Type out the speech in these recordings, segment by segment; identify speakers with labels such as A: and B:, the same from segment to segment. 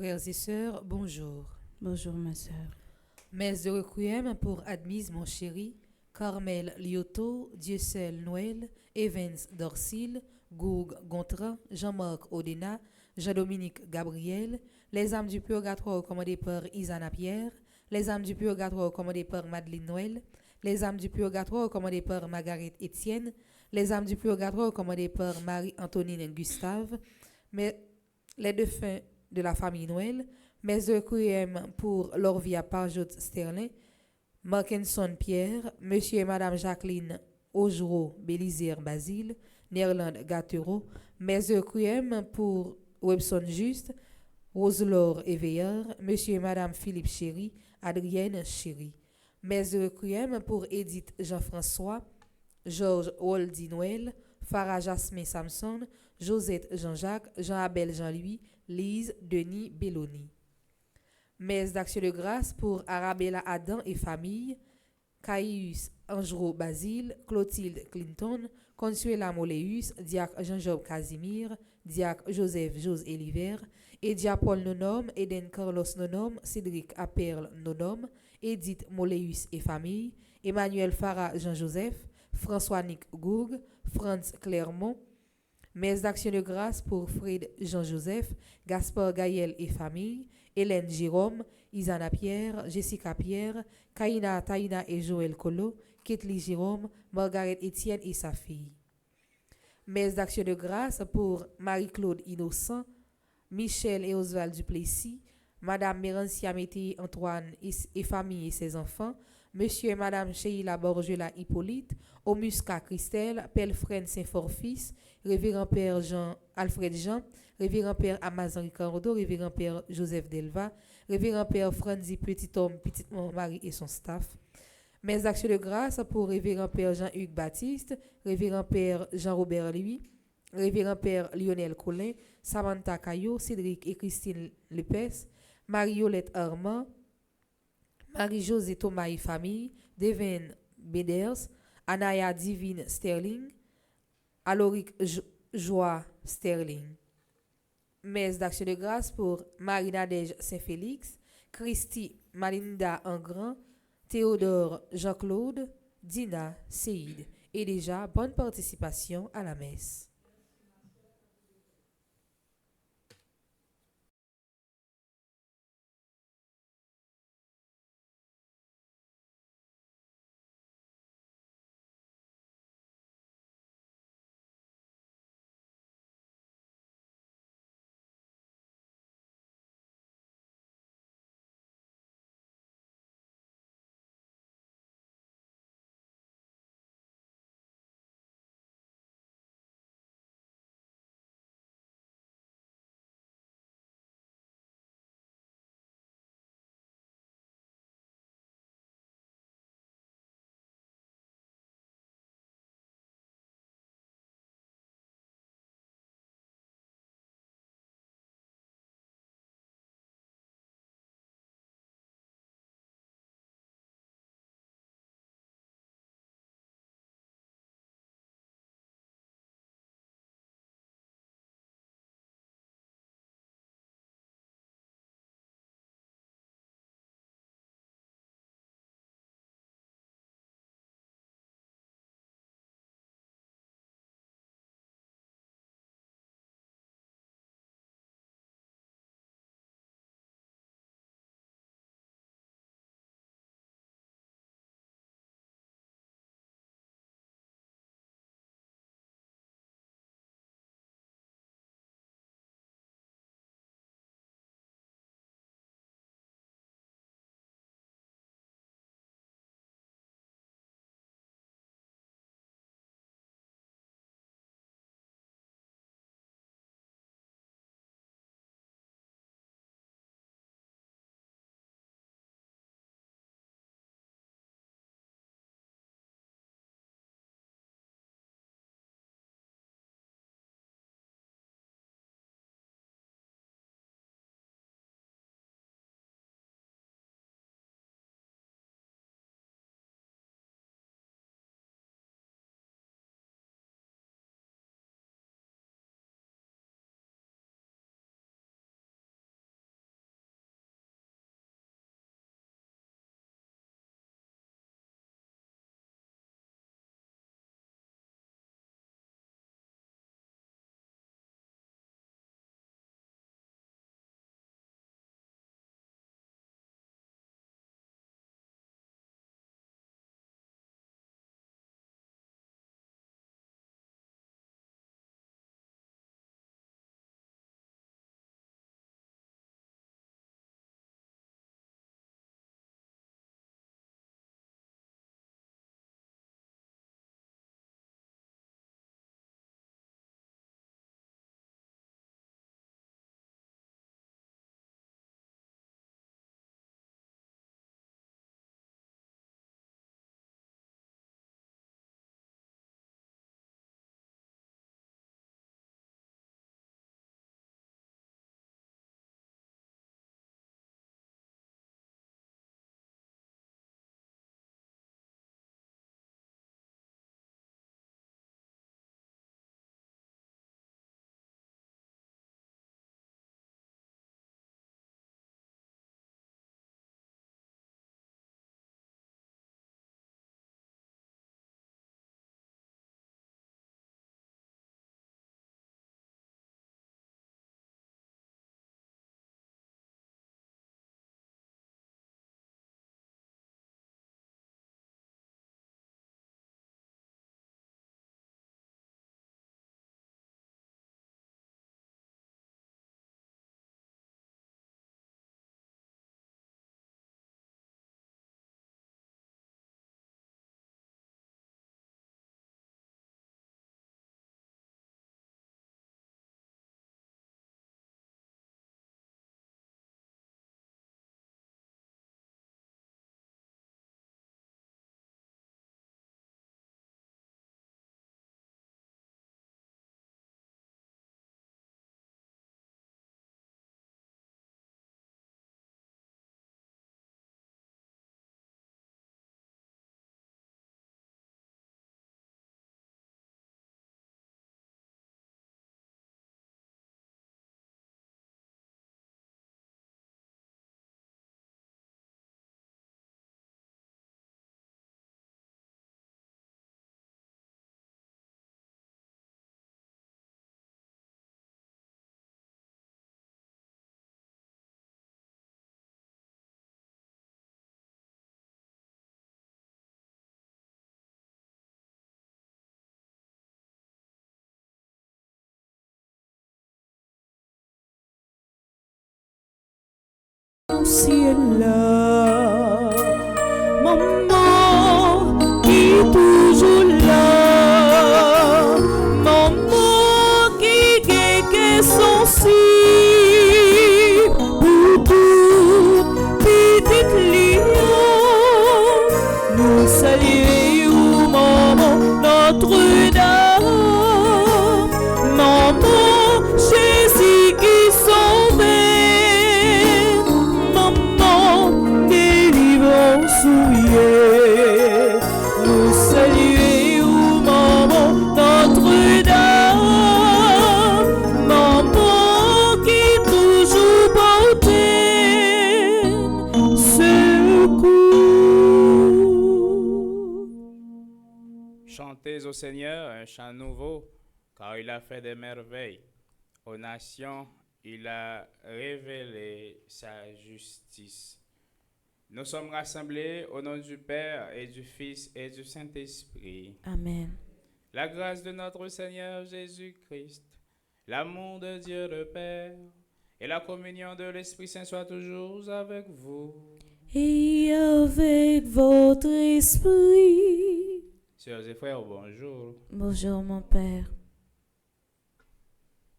A: Frères et sœurs, bonjour.
B: Bonjour ma sœur.
A: Messe de requiem pour Admise mon chéri, Carmel Lyoto, Dieu seul Noël, Evans Dorsil, Goug Gontran, Jean-Marc Odena, Jean-Dominique Gabriel, les âmes du purgatoire recommandées par Isana Pierre, les âmes du purgatoire recommandées par Madeleine Noël, les âmes du purgatoire recommandées par Margaret Étienne, les âmes du purgatoire recommandées par Marie-Antonine Gustave, mais les défunts de la famille Noël, Messe de requiem pour Lorvia Parjot Sterling, Markinson Pierre, Monsieur et Madame Jacqueline Augereau Bélizière Basile, Nerland Gattero, Messe de requiem pour Webson Juste, Roselore Éveilleur, Monsieur et Madame Philippe Chéry, Adrienne Chéry. Messe de requiem pour Edith Jean-François, Georges Waldy Noël, Farah Jasmin Samson, Josette Jean-Jacques, Jean-Abel Jean-Louis, Lise Denis Belloni. Messe d'action de grâce pour Arabella Adam et famille, Caius Angelo Basile, Clotilde Clinton, Consuela Moleus, Diacre Jean-Job Casimir, Diacre Joseph Jose Eliver, Edia Paul Nonom, Eden Carlos Nonom, Cédric Aperle Nonom, Edith Moleus et famille, Emmanuel Farah Jean-Joseph, François Nick Gourg, Franz Clermont. Messe d'action de grâce pour Fred Jean-Joseph, Gaspard Gaël et famille, Hélène Jérôme, Isana Pierre, Jessica Pierre, Kaina Taina et Joël Colo, Ketli Jérôme, Margaret Étienne et sa fille. Messe d'action de grâce pour Marie-Claude Innocent, Michel et Oswald Duplessis, Madame Mérancia Mété Antoine et famille et ses enfants, Monsieur et Madame Sheila Borgela Hippolyte, Omusca Christelle, Pelfren Saint-Forfils, Révérend Père Jean Alfred Jean, Révérend Père Amazon Ricardo, Révérend Père Joseph Delva, Révérend Père Franzi Petit-Homme, Petite Marie et son staff. Mes actions de grâce pour Révérend Père Jean-Hugues Baptiste, Révérend Père Jean-Robert Louis, Révérend Père Lionel Collin, Samantha Caillot, Cédric et Christine Lepes, Marie-Yolette Armand, Marie-Josée Thomas et famille, Devin Beders, Anaya Divine Sterling, Aloric Joie Sterling. Messe d'action de grâce pour Marie-Nadège Saint-Félix, Christy Malinda Engrand, Théodore Jean-Claude, Dina Seyd. Et déjà, bonne participation à la messe.
B: mon ciel là, maman qui est toujours là, maman qui est son si pour tout petit lion, nous saluons maman Notre-Dame, maman Jésus qui sauve, maman délivrance souillée, nous saluons maman Notre-Dame, maman qui toujours porte secours.
C: Chantez au Seigneur un chant nouveau, car il a fait des merveilles. Aux nations, il a révélé sa justice. Nous sommes rassemblés au nom du Père et du Fils et du Saint-Esprit.
B: Amen.
C: La grâce de notre Seigneur Jésus-Christ, l'amour de Dieu le Père et la communion de l'Esprit Saint soient toujours avec vous.
B: Et avec votre esprit.
C: Sœurs et frères, bonjour.
B: Bonjour mon Père.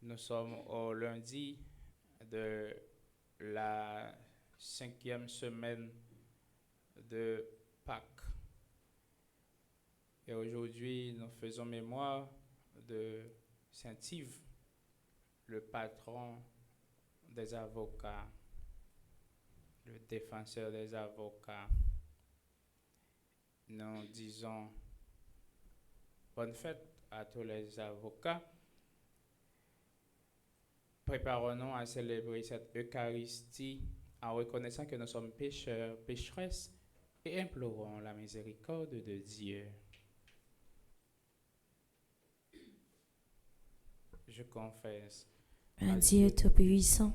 C: Nous sommes au lundi de la 5e semaine de Pâques. Et aujourd'hui, nous faisons mémoire de Saint Yves, le patron des avocats, le défenseur des avocats. Nous disons bonne fête à tous les avocats. Préparons-nous à célébrer cette Eucharistie en reconnaissant que nous sommes pécheurs, pécheresses et implorons la miséricorde de Dieu. Je confesse.
B: Un Dieu tout-puissant,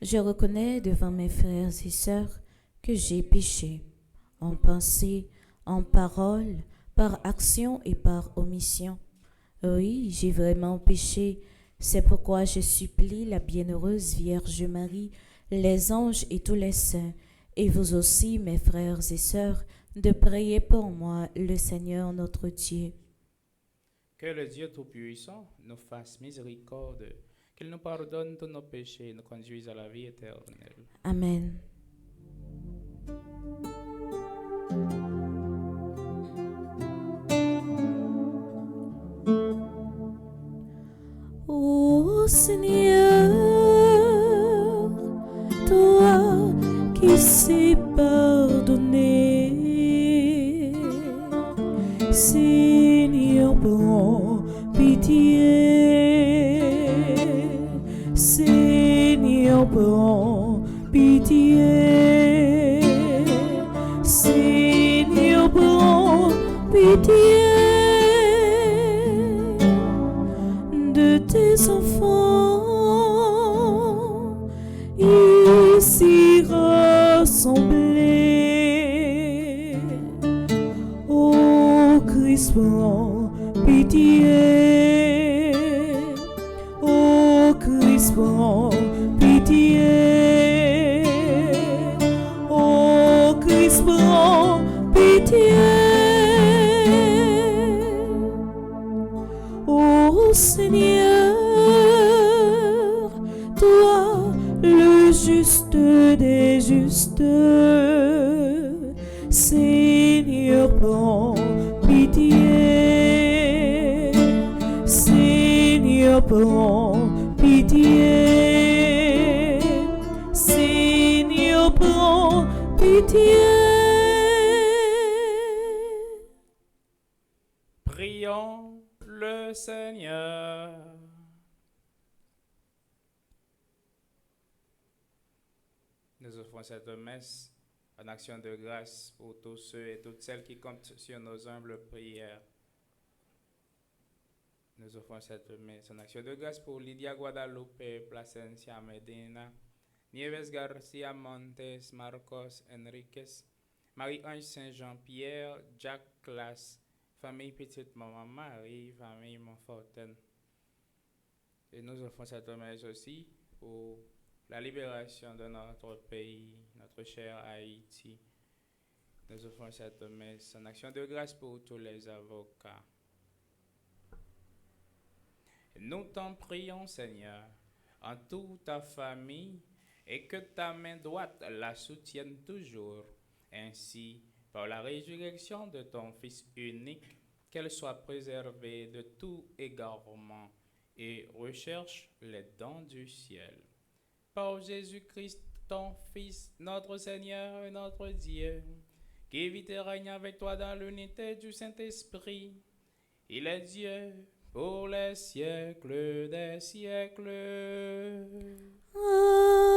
B: je reconnais devant mes frères et sœurs que j'ai péché, en pensée, en parole, par action et par omission. Oui, j'ai vraiment péché. C'est pourquoi je supplie la bienheureuse Vierge Marie, les anges et tous les saints, et vous aussi, mes frères et sœurs, de prier pour moi, le Seigneur notre Dieu.
C: Que le Dieu Tout-Puissant nous fasse miséricorde, qu'il nous pardonne tous nos péchés et nous conduise à la vie éternelle.
B: Amen. Ô Seigneur, toi qui sais pardonner, Seigneur, prends pitié. Seigneur, prends pitié. Seigneur, prends pitié de tes enfants ici rassemblés. Ô Christ, prends pitié. Ô Christ, prends pitié. Ô Christ, prends pitié. Ô Seigneur, toi le juste des justes, Seigneur, prends pitié. Seigneur, prends pitié. Seigneur, prends pitié.
C: Prions le Seigneur. Nous offrons cette messe en action de grâce pour tous ceux et toutes celles qui comptent sur nos humbles prières. Nous offrons cette messe en action de grâce pour Lydia Guadalupe, Placencia Medina, Nieves Garcia Montes, Marcos Enriquez, Marie-Ange Saint-Jean-Pierre, Jack Classe, famille Petite Maman Marie, famille Montforten. Et nous offrons cette messe aussi pour la libération de notre pays, notre cher Haïti. Nous offrons cette messe en action de grâce pour tous les avocats. Nous t'en prions, Seigneur, en toute ta famille, et que ta main droite la soutienne toujours. Ainsi, par la résurrection de ton Fils unique, qu'elle soit préservée de tout égarement et recherche les dons du ciel. Par Jésus-Christ, ton Fils, notre Seigneur et notre Dieu, qui vit et règne avec toi dans l'unité du Saint-Esprit. Il est Dieu pour les siècles des siècles.
B: Amen.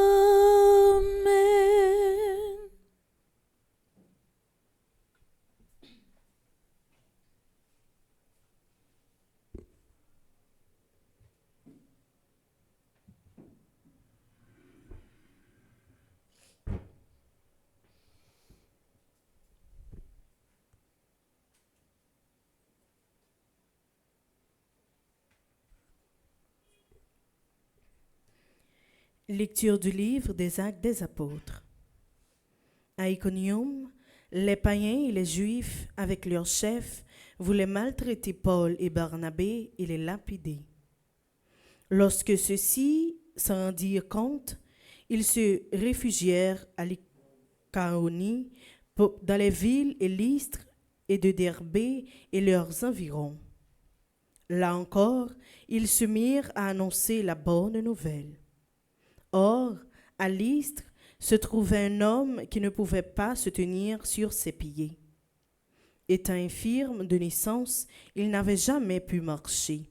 D: Lecture du livre des Actes des Apôtres. À Iconium, les païens et les Juifs, avec leurs chefs, voulaient maltraiter Paul et Barnabé et les lapider. Lorsque ceux-ci s'en rendirent compte, ils se réfugièrent à Lycaonie, dans les villes et Lystre et de Derbé et leurs environs. Là encore, ils se mirent à annoncer la bonne nouvelle. Or, à Lystre se trouvait un homme qui ne pouvait pas se tenir sur ses pieds. Étant infirme de naissance, il n'avait jamais pu marcher.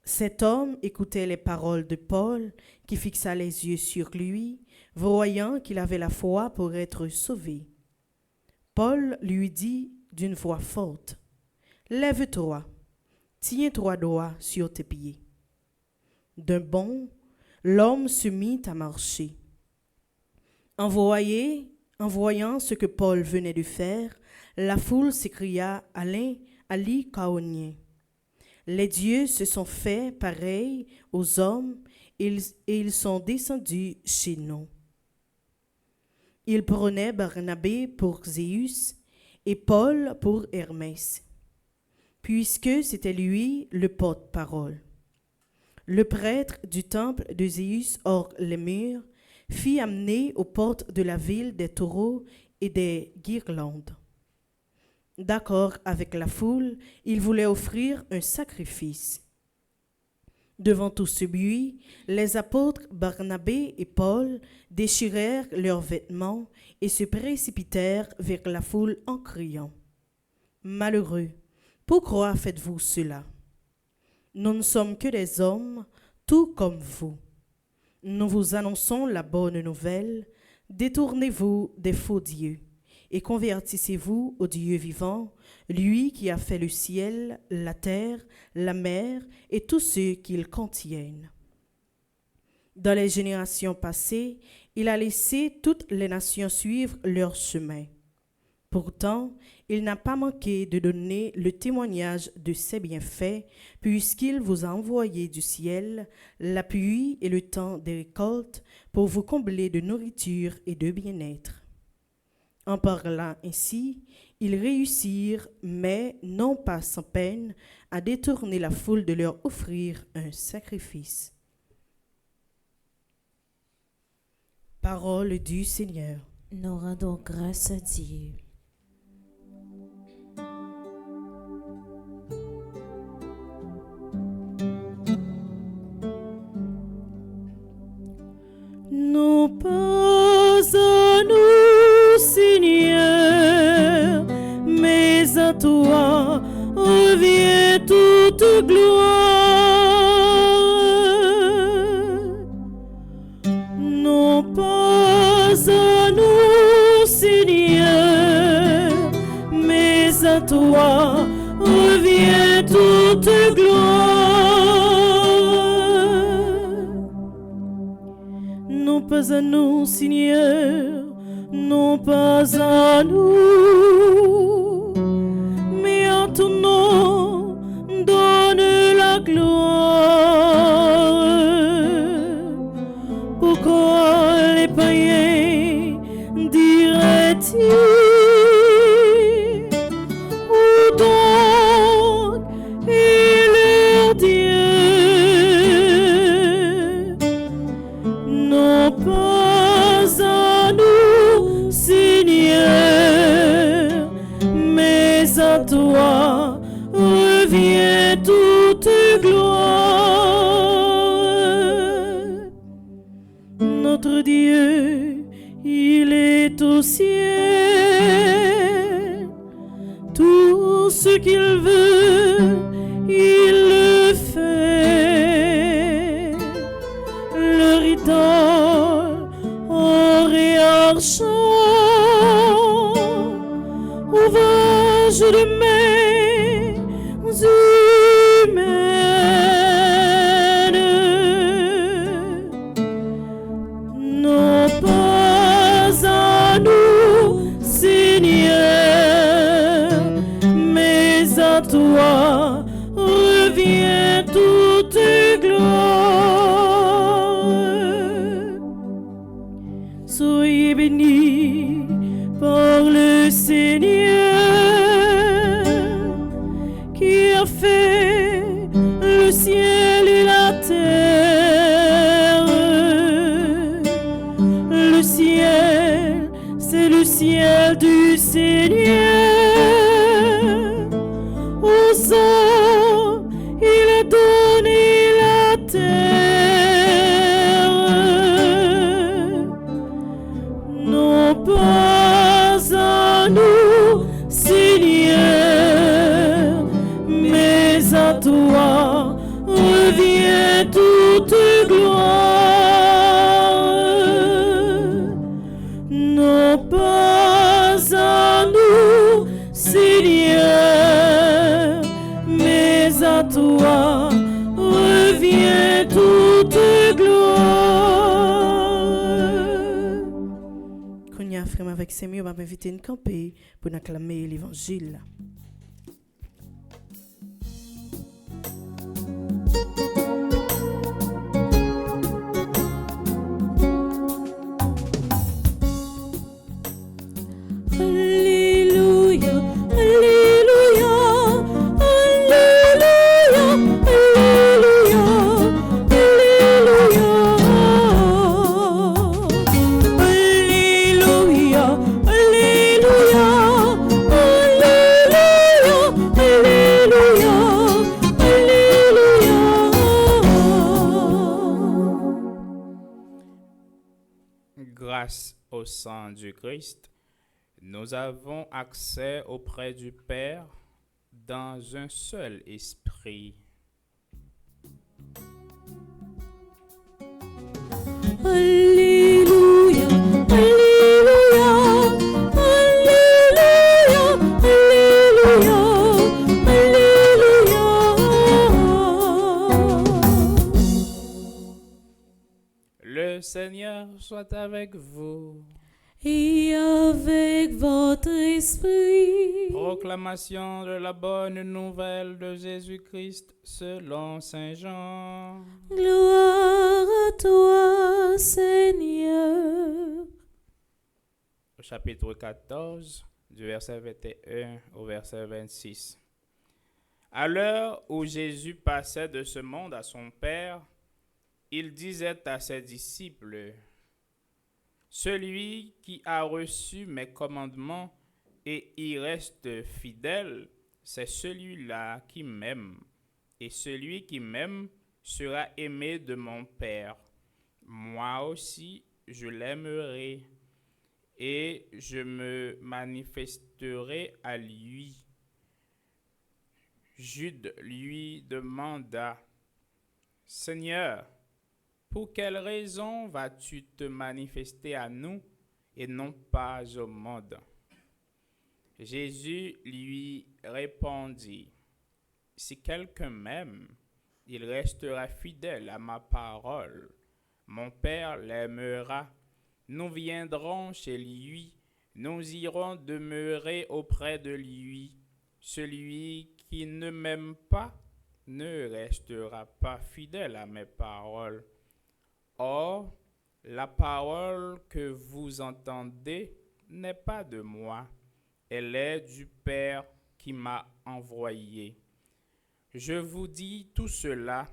D: Cet homme écoutait les paroles de Paul, qui fixa les yeux sur lui, voyant qu'il avait la foi pour être sauvé. Paul lui dit d'une voix forte, « Lève-toi, tiens-toi droit sur tes pieds. » D'un bond, l'homme se mit à marcher. En voyant ce que Paul venait de faire, la foule s'écria à l'Lycaonien. Les dieux se sont faits pareils aux hommes et ils sont descendus chez nous. Ils prenaient Barnabé pour Zéus et Paul pour Hermès, puisque c'était lui le porte-parole. Le prêtre du temple de Zéus hors les murs fit amener aux portes de la ville des taureaux et des guirlandes. D'accord avec la foule, il voulait offrir un sacrifice. Devant tout ce bruit, les apôtres Barnabé et Paul déchirèrent leurs vêtements et se précipitèrent vers la foule en criant « Malheureux, pourquoi faites-vous cela ? Nous ne sommes que des hommes, tout comme vous. Nous vous annonçons la bonne nouvelle. Détournez-vous des faux dieux et convertissez-vous au Dieu vivant, lui qui a fait le ciel, la terre, la mer et tous ceux qu'ils contiennent. Dans les générations passées, il a laissé toutes les nations suivre leur chemin. Pourtant, il n'a pas manqué de donner le témoignage de ses bienfaits, puisqu'il vous a envoyé du ciel la pluie et le temps des récoltes pour vous combler de nourriture et de bien-être. En parlant ainsi, ils réussirent, mais non pas sans peine, à détourner la foule de leur offrir un sacrifice. Parole du Seigneur.
B: Nous rendons grâce à Dieu.
D: Non pas à nous, Seigneur, mais à toi revient toute gloire. Non pas à nous, Seigneur, mais à toi revient toute gloire. Non pas à nous, Seigneur, non pas à nous, mais à ton nom donne la gloire. Pour toute gloire. Notre Dieu, il est au ciel. Tout ce qu'il veut, il le fait. Leur idole, or et argent, ouvrage de mains humaines, non pas à nous, Seigneur, mais à toi revient toute gloire. Soyez bénis par le Seigneur, qui a fait le ciel et la terre. Le ciel, c'est le ciel du Seigneur. Aux hommes, il a donné la terre. Non pas à nous, Seigneur, mais à toi revient toute gloire. Non pas à nous, Seigneur, mais à toi revient toute gloire. Konya frère avec ses mieux, m'a invité une campée pour acclamer l'évangile.
B: Alléluia, Alléluia, Alléluia, Alléluia, Alléluia, Alléluia, Alléluia, Alléluia, Alléluia.
C: Grâce au sang du Christ, nous avons accès auprès du Père dans un seul esprit.
B: Alléluia, Alléluia, Alléluia, Alléluia, Alléluia.
C: Le Seigneur soit avec vous.
B: Et avec votre esprit.
C: Proclamation de la bonne nouvelle de Jésus-Christ selon Saint Jean.
B: Gloire à toi, Seigneur.
C: Au chapitre 14, du verset 21 au verset 26. À l'heure où Jésus passait de ce monde à son Père, il disait à ses disciples: Celui qui a reçu mes commandements et y reste fidèle, c'est celui-là qui m'aime. Et celui qui m'aime sera aimé de mon Père. Moi aussi, je l'aimerai et je me manifesterai à lui. Jude lui demanda: Seigneur, pour quelle raison vas-tu te manifester à nous et non pas au monde? Jésus lui répondit: Si quelqu'un m'aime, il restera fidèle à ma parole. Mon Père l'aimera. Nous viendrons chez lui, nous irons demeurer auprès de lui. Celui qui ne m'aime pas ne restera pas fidèle à mes paroles. Or, la parole que vous entendez n'est pas de moi, elle est du Père qui m'a envoyé. Je vous dis tout cela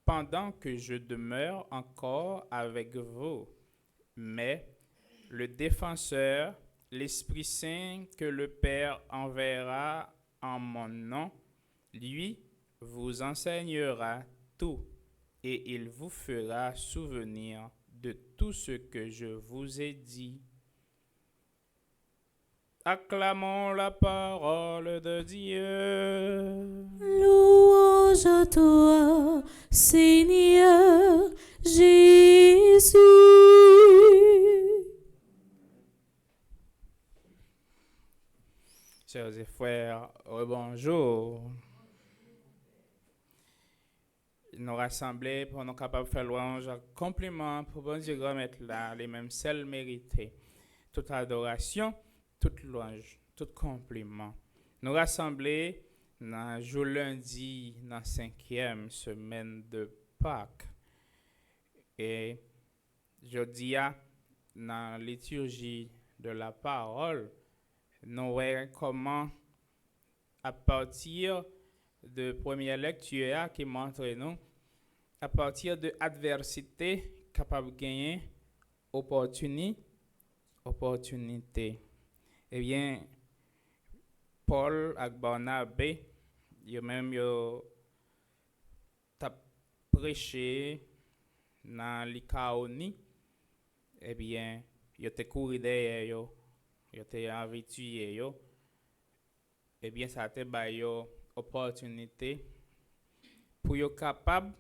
C: pendant que je demeure encore avec vous, mais le défenseur, l'Esprit Saint que le Père enverra en mon nom, lui, vous enseignera tout et il vous fera souvenir de tout ce que je vous ai dit. Acclamons la parole de Dieu.
B: Louange à toi, Seigneur Jésus.
C: Chers et frères, bonjour. Nous rassembler pour nous capables de faire louange, compliment pour bon Dieu remettre là les mêmes celles méritées. Toute adoration, toute louange, tout compliment. Nous rassembler dans jour lundi, dans la 5e semaine de Pâques. Et jeudi, dans la liturgie de la parole, nous voyons comment, à partir de première lecture qui montre nous, à partir de adversité, capable de gagner opportunité. Eh bien, Paul et Barnabé, ils t'a prêché dans l'Icaonie. Eh bien, ils ont couru derrière eux. Ils étaient habitués. Eh bien, ça a été une opportunité pour être capable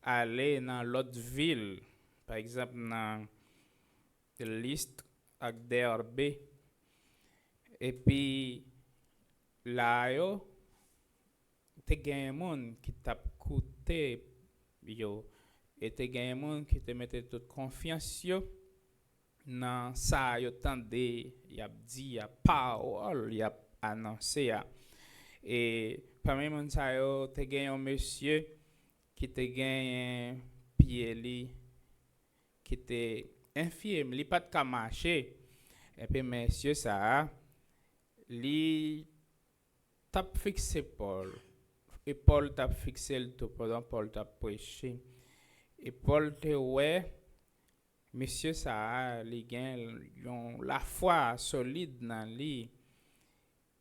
C: d'aller dans l'autre ville. Par exemple, dans Lystre et Derbe. Et puis, là, yo, te gen moun qui t'a coûté, yo. Et te gen moun qui te mette toute confiance, yo. Dans ça, yo tande, y a dit, y a parole, y a annoncé, ya. Et parmi moun sa yo, te gen un monsieur qui te gen pied li, qui te infirme, li pas de marcher. Et puis monsieur ça, li t'a fixé Paul. Et Paul t'a fixé le tout pendant Paul t'a prêché. Et Paul te ouais, monsieur ça, li gen la foi solide dans lui.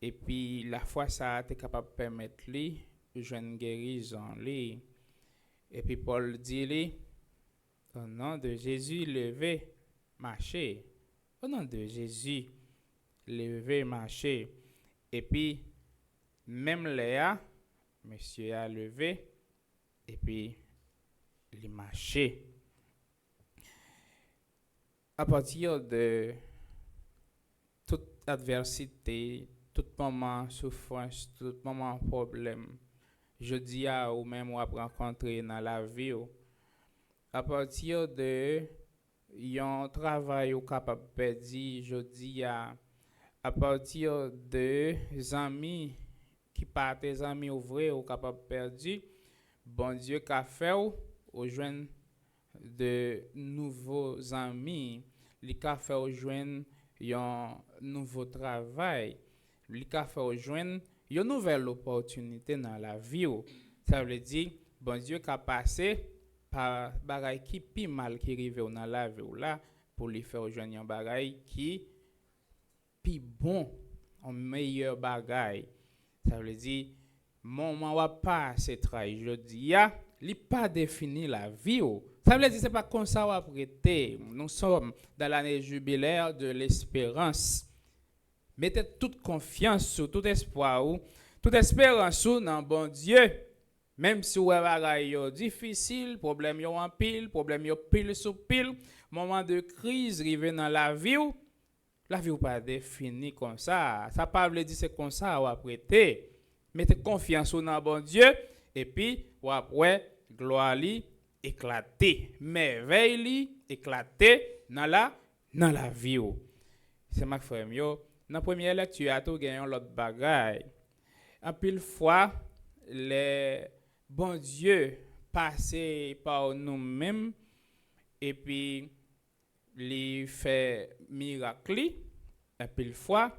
C: Et puis la foi ça t'es capable de permettre lui jeune guérison lui. Et puis Paul dit lui, au nom de Jésus, levez, marchez. Au nom de Jésus, levez, marchez. Et puis, même Léa, monsieur a levé, et puis, il marché. À partir de toute adversité, tout moment souffrance, tout moment problème, je dis à ou même ou à rencontrer dans la vie, à partir de yon travail ou capable perdu, je dis à partir de amis qui pas tes amis ouvrés ou capable perdu, bon Dieu qu'a fait ou joindre de nouveaux amis, li qu'a fait ou joindre yon nouveau travail, li qu'a fait ou joindre yon nouvelle opportunité dans la vie. Ça veut dire bon Dieu qu'a passé par bagay qui pi mal qui rive dans la vie ou là pour lui faire rejoindre un bagay qui pi bon, un meilleur bagay. Ça veut dire moment wa pas c'est travail je dis ya li pas défini la vie ou. Ça veut dire c'est pas comme ça wa prêter. Nous sommes dans l'année jubilaire de l'espérance. Mettez toute confiance sur tout espoir ou toute espérance dans bon Dieu. Même si vous avez difficile, problème yo en pile, problème yo pile sous pile, moment de crise rive dans la vie ou pas défini comme ça. Ça pas veut dire c'est comme ça ou prêter. Mettez confiance dans bon Dieu et puis ou après gloire li éclater, merveille li éclater dans la vie ou. C'est ma frère yo. Dans première lecture a tout gagné l'autre bagaille. En pile fois les bon Dieu passé par nous-mêmes et puis il fait miracle et puis fois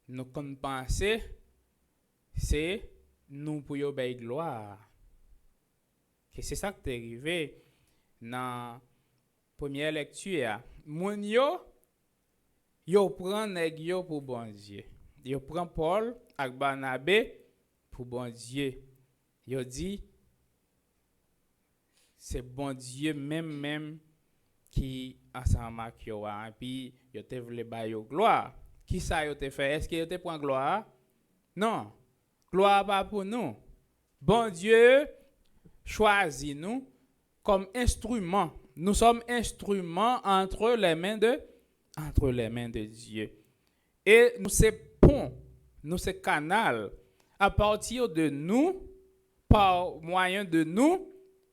C: nous qu'on penser c'est nous pour y obéir gloire que c'est ça qui est arrivé dans première lecture mon yo prend nèg yo pour bon Dieu yo prend Paul ak Barnabé pour bon Dieu. Yo dit c'est bon Dieu même qui ensemble avec yo et puis yo te voulait ba yo gloire. Qui ça yo te fait? Est-ce que yo te prend gloire? Non. Gloire pas pour nous. Bon Dieu choisit nous comme instrument. Nous sommes instruments entre les mains de Dieu. Et nous c'est pont, nous c'est canal. À partir de nous, par moyen de nous,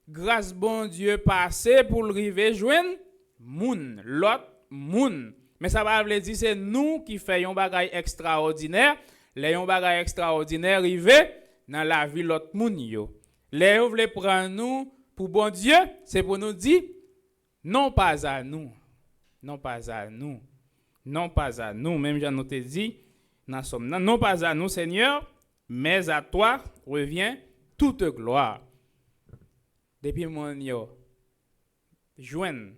C: grâce bon Dieu passé pour le river joindre moun, l'autre moun. Mais ça va veut dire c'est nous qui faisons bagay extraordinaire, les yon bagay extraordinaire river dans la vie l'autre moun yo. Les yon vle prendre nous pour bon Dieu, c'est pour nous dire non pas à nous. Non pas à nous. Non pas à nous, même j'en te dit non pas à nous Seigneur, mais à toi revient toute gloire. Depuis mon yo joine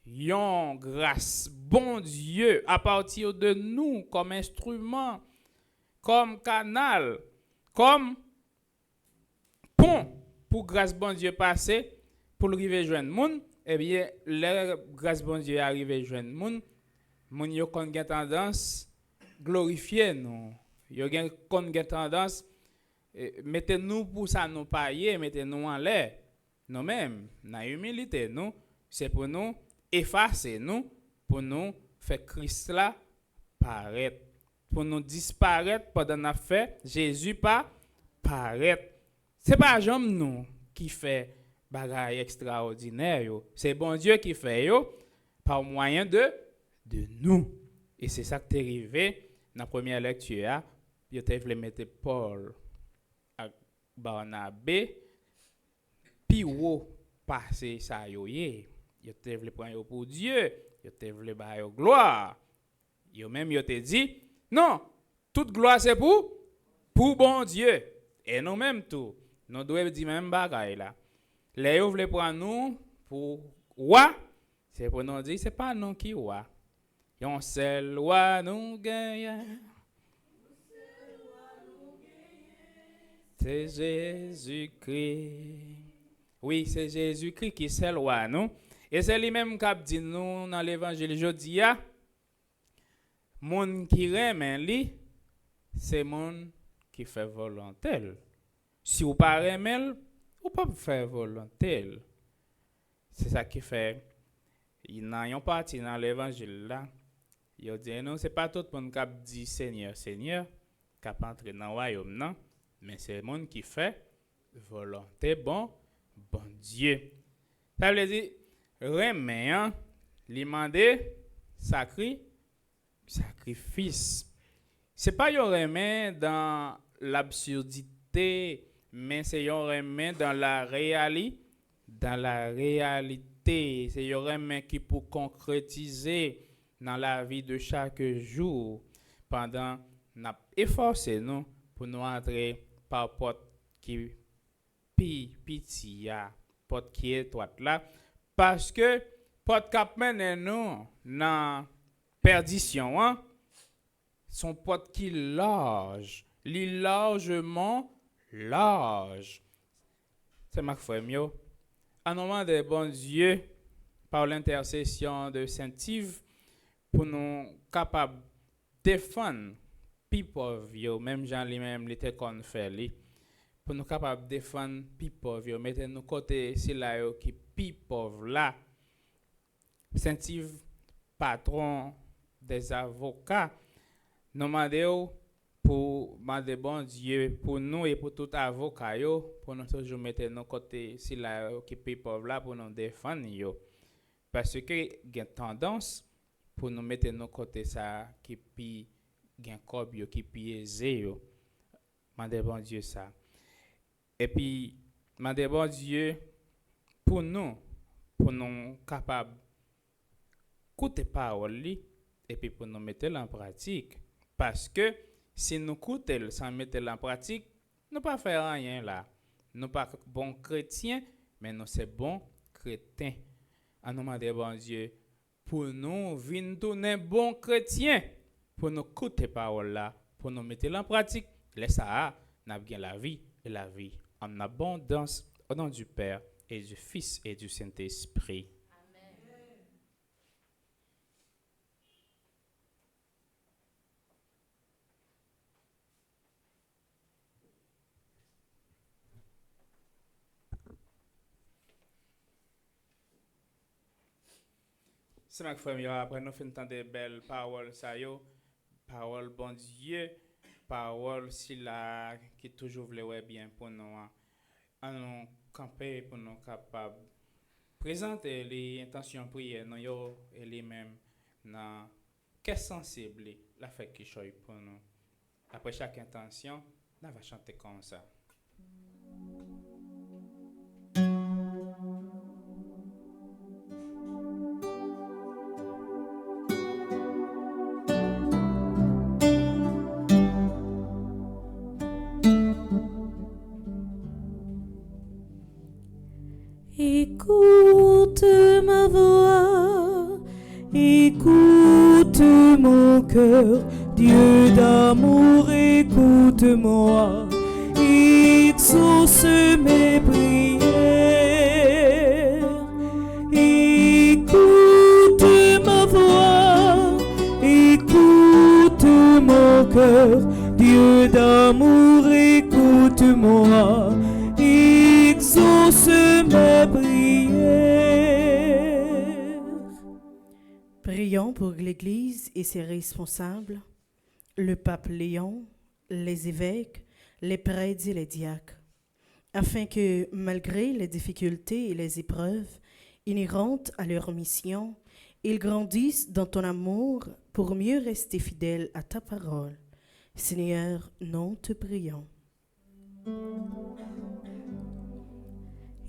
C: yon grâce bon Dieu à partir de nous comme instrument, comme canal, comme pont pour grâce bon Dieu passer pour arriver joindre moun. Eh bien la grâce bon Dieu arriver joindre moun yo kon gen tendance glorifier nous. Yo gen kon gen tendance mettez nous pour ça nous payer, mettez nous en l'air. Nous-mêmes, dans humilité, nous, c'est pour nous effacer, nous, pour nous faire Christ là paraître, pour nous disparaître pendant qu'on a fait Jésus pas paraître. C'est pas jamais nous qui fait bagaille extraordinaire, c'est bon Dieu qui fait yo par moyen de nous. Et c'est ça qui est arrivé dans la première lecture. Il a voulu mettre Paul à Barnabé. Puis ou passer ça yo te vle prendre pour Dieu, yo te vle ba yo gloire. Yo même yo te dit non, toute gloire c'est pour bon Dieu. Et nous même tout, nous devons dire même bagaille là. Les yo vle prendre nous pour roi, c'est pour nous dire c'est pas nous qui roi. Yon seul roi nous gagne. C'est Jésus-Christ. Oui, c'est Jésus-Christ qui est le roi, non? Et c'est lui-même qui a dit nous dans l'évangile aujourd'hui, moun qui remen li, c'est moun qui fait volonté. Si vous pas remen, vous pas faire volonté. C'est ça qui fait. Il n'a yon parti dans l'évangile là. Il dit non, c'est pas tout le monde qui a dit Seigneur, Seigneur, qui a entré dans le royaume, non? Mais c'est le monde qui fait volonté bon Dieu. Ça veut dire, remet, lui demander sacrifice. C'est pas un remet dans l'absurdité, mais c'est un remet dans la réalité. Dans la réalité, c'est un remet qui peut concrétiser dans la vie de chaque jour pendant nous efforcer nous pour nous entrer par porte qui pitiya porte qui est étroite là parce que porte cap mène nous dans perdition son porte qui large largement large. C'est ma frère mieux en nom de bon Dieu par l'intercession de Saint-Yves pour nous capables défendre people même Jean lui-même l'été qu'on fait lui pour nous capables défendre people mettez nous côté c'est là qui people là Saint-Yves patron des avocats nous demandons pour demander bon Dieu pour nous et pour tout avocat pour nous toujours mettre nos côté c'est là qui people là pour nous défendre parce que il y a tendance pour nous mettre nos côté ça qui pi gen kob yo qui pieze yo. Mande bon Dieu ça. Et puis mande bon Dieu pour nous capables écouter parole li et puis pour nous mettre en pratique parce que si nous écoutons sans mettre en pratique, nous pas faire rien là. Nous pas bons chrétiens, mais nous c'est bons chrétiens. En nous demander bon Dieu pour nous venir tourner bons chrétiens. Pour nous écouter parole là, pour nous mettre en pratique, laisse ça, n'a bien la vie et la vie en abondance au nom du Père et du Fils et du Saint-Esprit. C'est ma frère, après nous faisons des belles paroles, ça yo, paroles bon Dieu, paroles si là qui toujours voulait ouais bien pour nous, en nous camper pour nous capables présenter les intentions prières nous yo et les mêmes dans qu'est sensible la fait qui choisit pour nous. Après chaque intention, on va chanter comme ça.
B: Écoute ma voix, écoute mon cœur, Dieu d'amour, écoute-moi, exauce mes prières. Écoute ma voix, écoute mon cœur, Dieu d'amour, écoute-moi, exauce mes prières.
D: Prions pour l'Église et ses responsables, le pape Léon, les évêques, les prêtres et les diacres, afin que, malgré les difficultés et les épreuves inhérentes à leur mission, ils grandissent dans ton amour pour mieux rester fidèles à ta parole. Seigneur, nous te prions.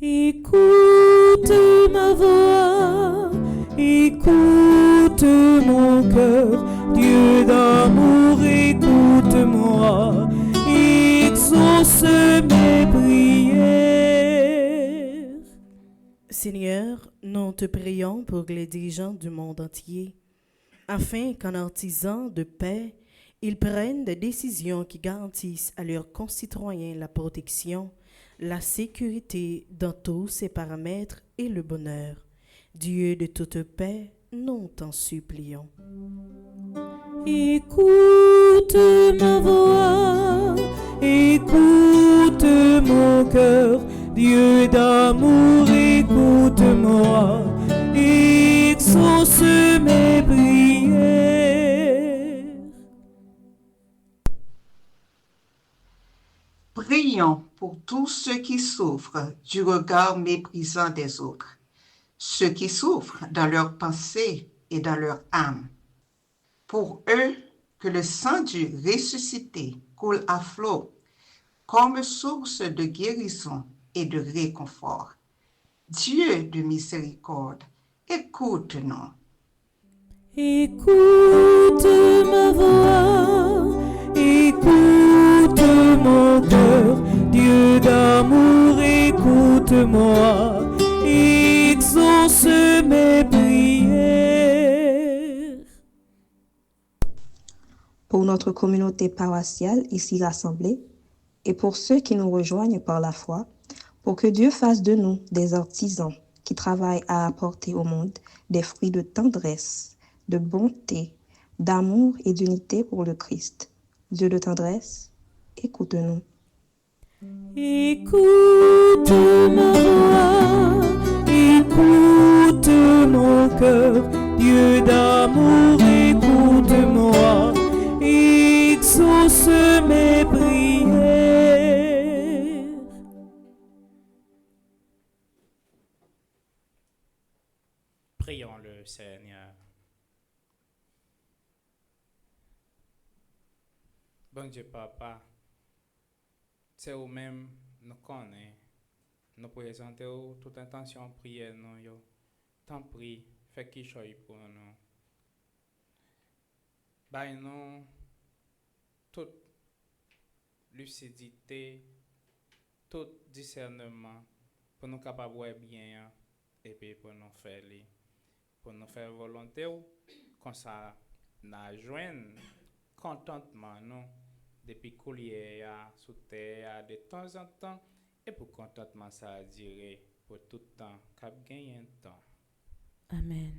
B: Écoute ma voix, écoute mon cœur, Dieu d'amour, écoute-moi, exauce mes prières.
D: Seigneur, nous te prions pour les dirigeants du monde entier, afin qu'en artisans de paix, ils prennent des décisions qui garantissent à leurs concitoyens la protection, la sécurité dans tous ses paramètres et le bonheur. Dieu de toute paix, nous t'en supplions.
B: Écoute ma voix, écoute mon cœur, Dieu d'amour, écoute-moi, exauce mes prières.
E: Prions pour tous ceux qui souffrent du regard méprisant des autres, ceux qui souffrent dans leurs pensées et dans leur âme. Pour eux, que le sang du ressuscité coule à flot comme source de guérison et de réconfort. Dieu de miséricorde, écoute-nous.
B: Écoute ma voix, écoute mon cœur, Dieu d'amour, écoute-moi, exauce mes prières.
F: Pour notre communauté paroissiale ici rassemblée, et pour ceux qui nous rejoignent par la foi, pour que Dieu fasse de nous des artisans qui travaillent à apporter au monde des fruits de tendresse, de bonté, d'amour et d'unité pour le Christ. Dieu de tendresse, écoute-nous.
B: Écoute ma voix, écoute mon cœur, Dieu d'amour, écoute-moi, exauce mes prières.
C: Prions le Seigneur. Bon Dieu, Papa, c'est vous-même nous connaissons, nous présentons toute intention prière, nous, yo. Tant prie, fais qu'il soit pour nous. Baille nous toute lucidité, tout discernement pour nous capables de voir bien et puis pour nous faire volonté comme ça nous joindre contentement nous depuis coulier sous terre de temps en temps et pour contentement ça durer pour tout temps, cap gagner un temps.
B: Amen.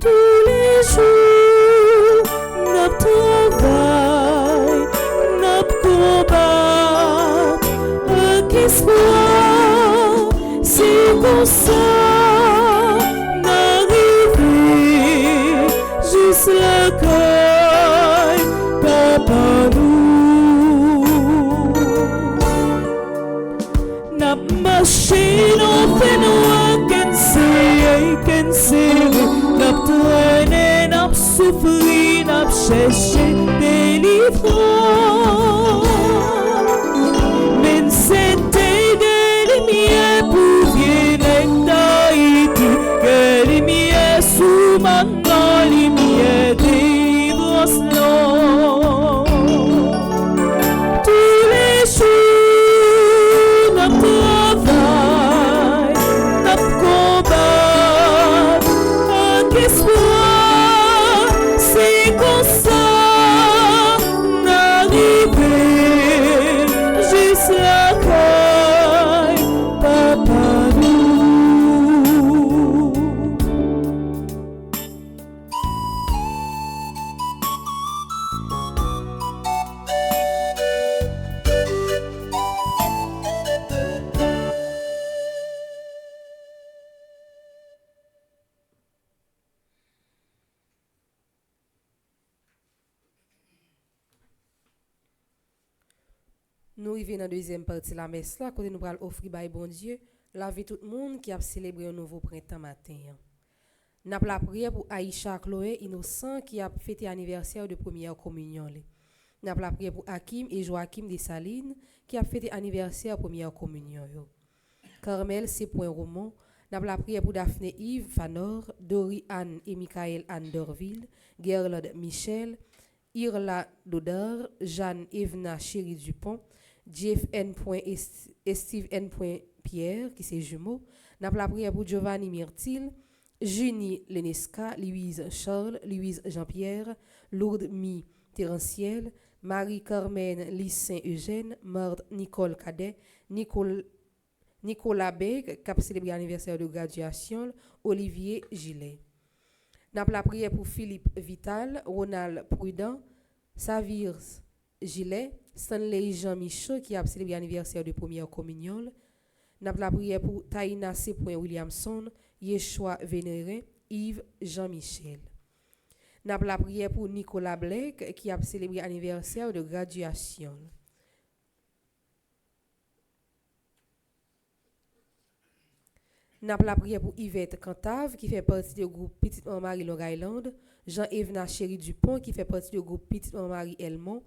B: Tous les jours, notre travail, notre combat, avec espoir, c'est comme ça, d'arriver juste la caille, papa nous. N'a marché, non fait nous qu'un serré, n'a traîné, n'a souffri, n'a cherché délivrance. Mais c'était des lumières pour bien d'Haïti, que lumière sous maintenant, lumière délivrance non. Tous les jours, notre travail, notre combat, avec espoir, c'est comme ça, d'arriver juste la caille, papa nous.
A: Nous arrivons dans la deuxième partie de la messe là, côté nous allons offrir by bon Dieu, laver tout le monde qui a célébré un nouveau printemps matin. N'a la prière pour Aïcha Chloé Innocent qui a fêté anniversaire de première communion. N'a la prière pour Hakim et Joachim Dessalines qui a fêté anniversaire première communion. Carmel C. Romont, n'a la prière pour Daphné Yves Fanor, Dori Anne et Michael Anne Dorville, Gerlade Michel, Irla Dodar, Jeanne Evna Chéri Dupont, Jeff N. et Steve N. Pierre, qui c'est jumeaux. N'a la prière pour Giovanni Myrtil, Junie Lenesca, Louise Charles, Louise Jean-Pierre, Lourdes Mi Terrenciel, Marie-Carmen Lys Saint-Eugène, Marthe Nicole Cadet, Nicolas Beg, qui a célébré l'anniversaire de graduation, Olivier Gillet. N'a la prière pour Philippe Vital, Ronald Prudent, Savir Gillet, Stanley Jean Michaud qui a célébré l'anniversaire de première communion. N'a la prière pour Taïna C. Williamson, Yeshua Vénéré, Yves Jean-Michel. N'a la prière pour Nicolas Blake qui a célébré l'anniversaire de graduation. N'a la prière pour Yvette Cantave qui fait partie du groupe Petite Marie Long Island, Jean-Evna Chéri Dupont qui fait partie du groupe Petite Marie Elmont,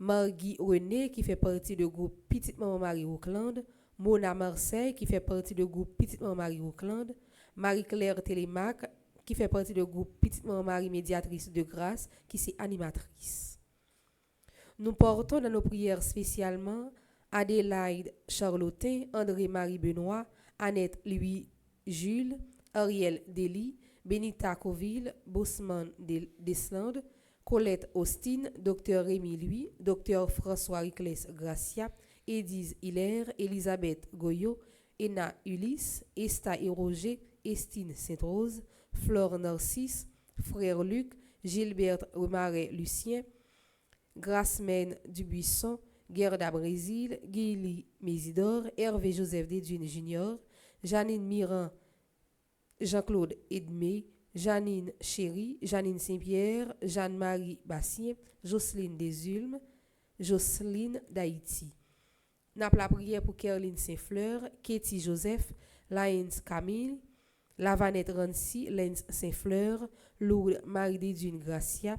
A: Marguy René qui fait partie du groupe Petite Marie Rockland, Mona Marseille qui fait partie du groupe Petite Marie Rockland, Marie-Claire Télémac qui fait partie du groupe Petite Marie Médiatrice de Grâce qui c'est animatrice. Nous portons dans nos prières spécialement Adélaïde Charlotin, André-Marie Benoît, Annette Louis Jules, Ariel Dely, Benita Coville, Bosman Deslandes, Colette Austin, Dr Rémi Louis, Dr François Ricles Gracia, Édise Hilaire, Elisabeth Goyot, Ena Ulysse, Esta et Roger, Estine Sainte-Rose, Flore Narcisse, Frère Luc, Gilberte Remaret Lucien, Grasmène Dubuisson, Gerda Brésil, Guily Mésidor, Hervé Joseph Dédune Junior, Janine Miran, Jean-Claude Edmé, Janine Chéry, Janine Saint-Pierre, Jeanne-Marie Bassien, Jocelyne Desulmes, Jocelyne d'Haïti. N'a la prière pour Caroline Saint-Fleur, Katie Joseph, Laïns Camille, Lavanette Rancy, Lens Saint-Fleur, Lourdes Marie-Dédune Gracia,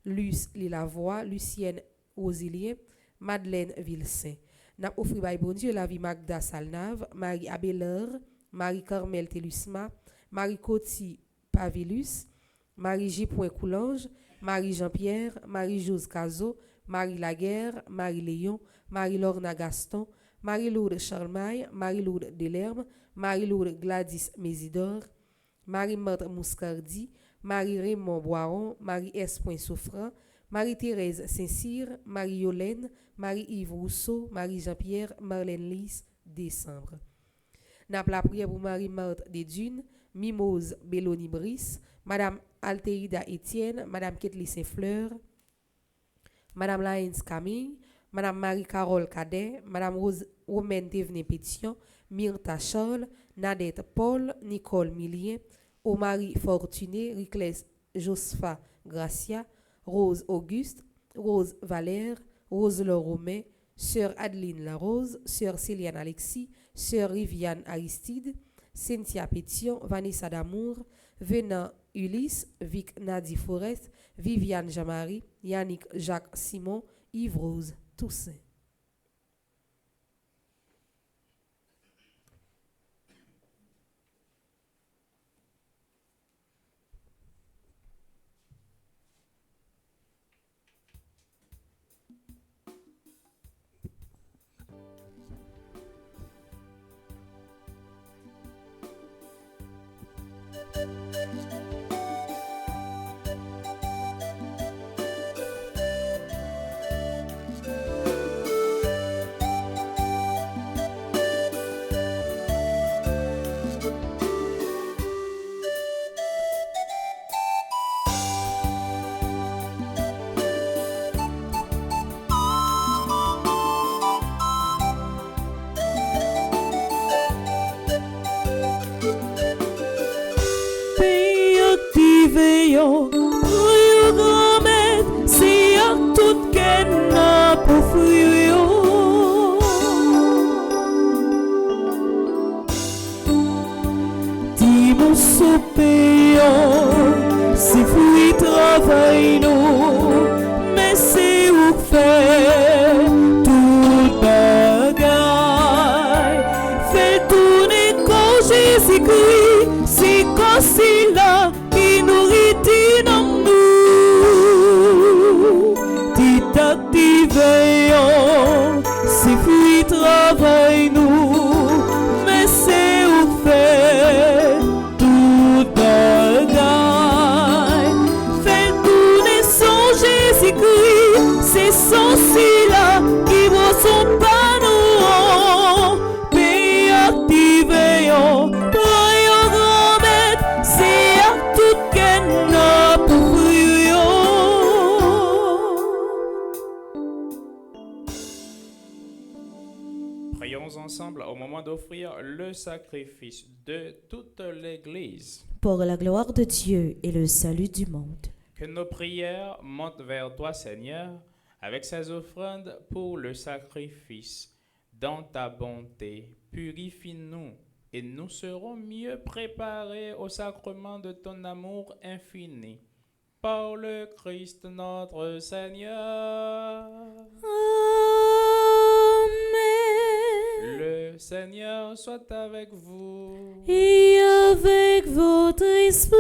A: Luce Lilavoie, Lucienne Rosilien, Madeleine Vilsaint. N'a offert by bon Dieu la vie Magda Salnave, Marie Abelard, Marie Carmel Telusma, Marie Coty Pavilus, Marie J. Coulange, Marie Jean-Pierre, Marie Jose Cazo, Marie Laguerre, Marie Léon, Marie-Lorna Gaston, Marie-Lourdes Charlemagne, Marie-Lourdes Delerme, Marie-Lourdes Gladys Mésidor, Marie-Marthe Mouscardi, Marie-Raymond Boiron, Marie-S. Souffrant, Marie-Thérèse Saint-Cyr, Marie-Yolène, Marie-Yves Rousseau, Marie-Jean-Pierre, Marlène Lys, décembre. N'a la prière pour Marie-Marthe Desdunes, Mimose Belloni Brice, Madame Altéida Étienne, Madame Ketli Saint-Fleur, Madame Laïns Camille, Madame Marie-Carole Cadet, Madame Romaine Thévenet Pétion, Myrtha Charles, Nadette Paul, Nicole Millien, Omari Fortuné, Riclès Josepha Gracia, Rose Auguste, Rose Valère, Rose Laure Romain, Sœur Adeline Larose, Sœur Céliane Alexis, Sœur Riviane Aristide, Cynthia Pétion, Vanessa Damour, Venant Ulysse, Vic Nadi Forest, Viviane Jamari, Yannick Jacques Simon, Yves Rose Toussaint.
G: Veillons, prions grand-mère, c'est à tout qu'elle n'a pas fouillé. Dis mon soupéon, c'est fouille travail nous, mais c'est où fait tout bagaille. Fait tourner quand Jésus-Christ, c'est quand c'est là. Nourriture dans nous, dit activons, c'est fruit travail nous, mais c'est où fait tout bagaille. Fait tourner son Jésus-Christ, c'est son là qui voit son panneau, pays activons.
C: Prions ensemble au moment d'offrir le sacrifice de toute l'Église.
B: Pour la gloire de Dieu et le salut du monde.
C: Que nos prières montent vers toi, Seigneur, avec ces offrandes pour le sacrifice. Dans ta bonté, purifie-nous et nous serons mieux préparés au sacrement de ton amour infini. Par le Christ notre Seigneur. Le Seigneur soit avec vous.
G: Et avec votre esprit.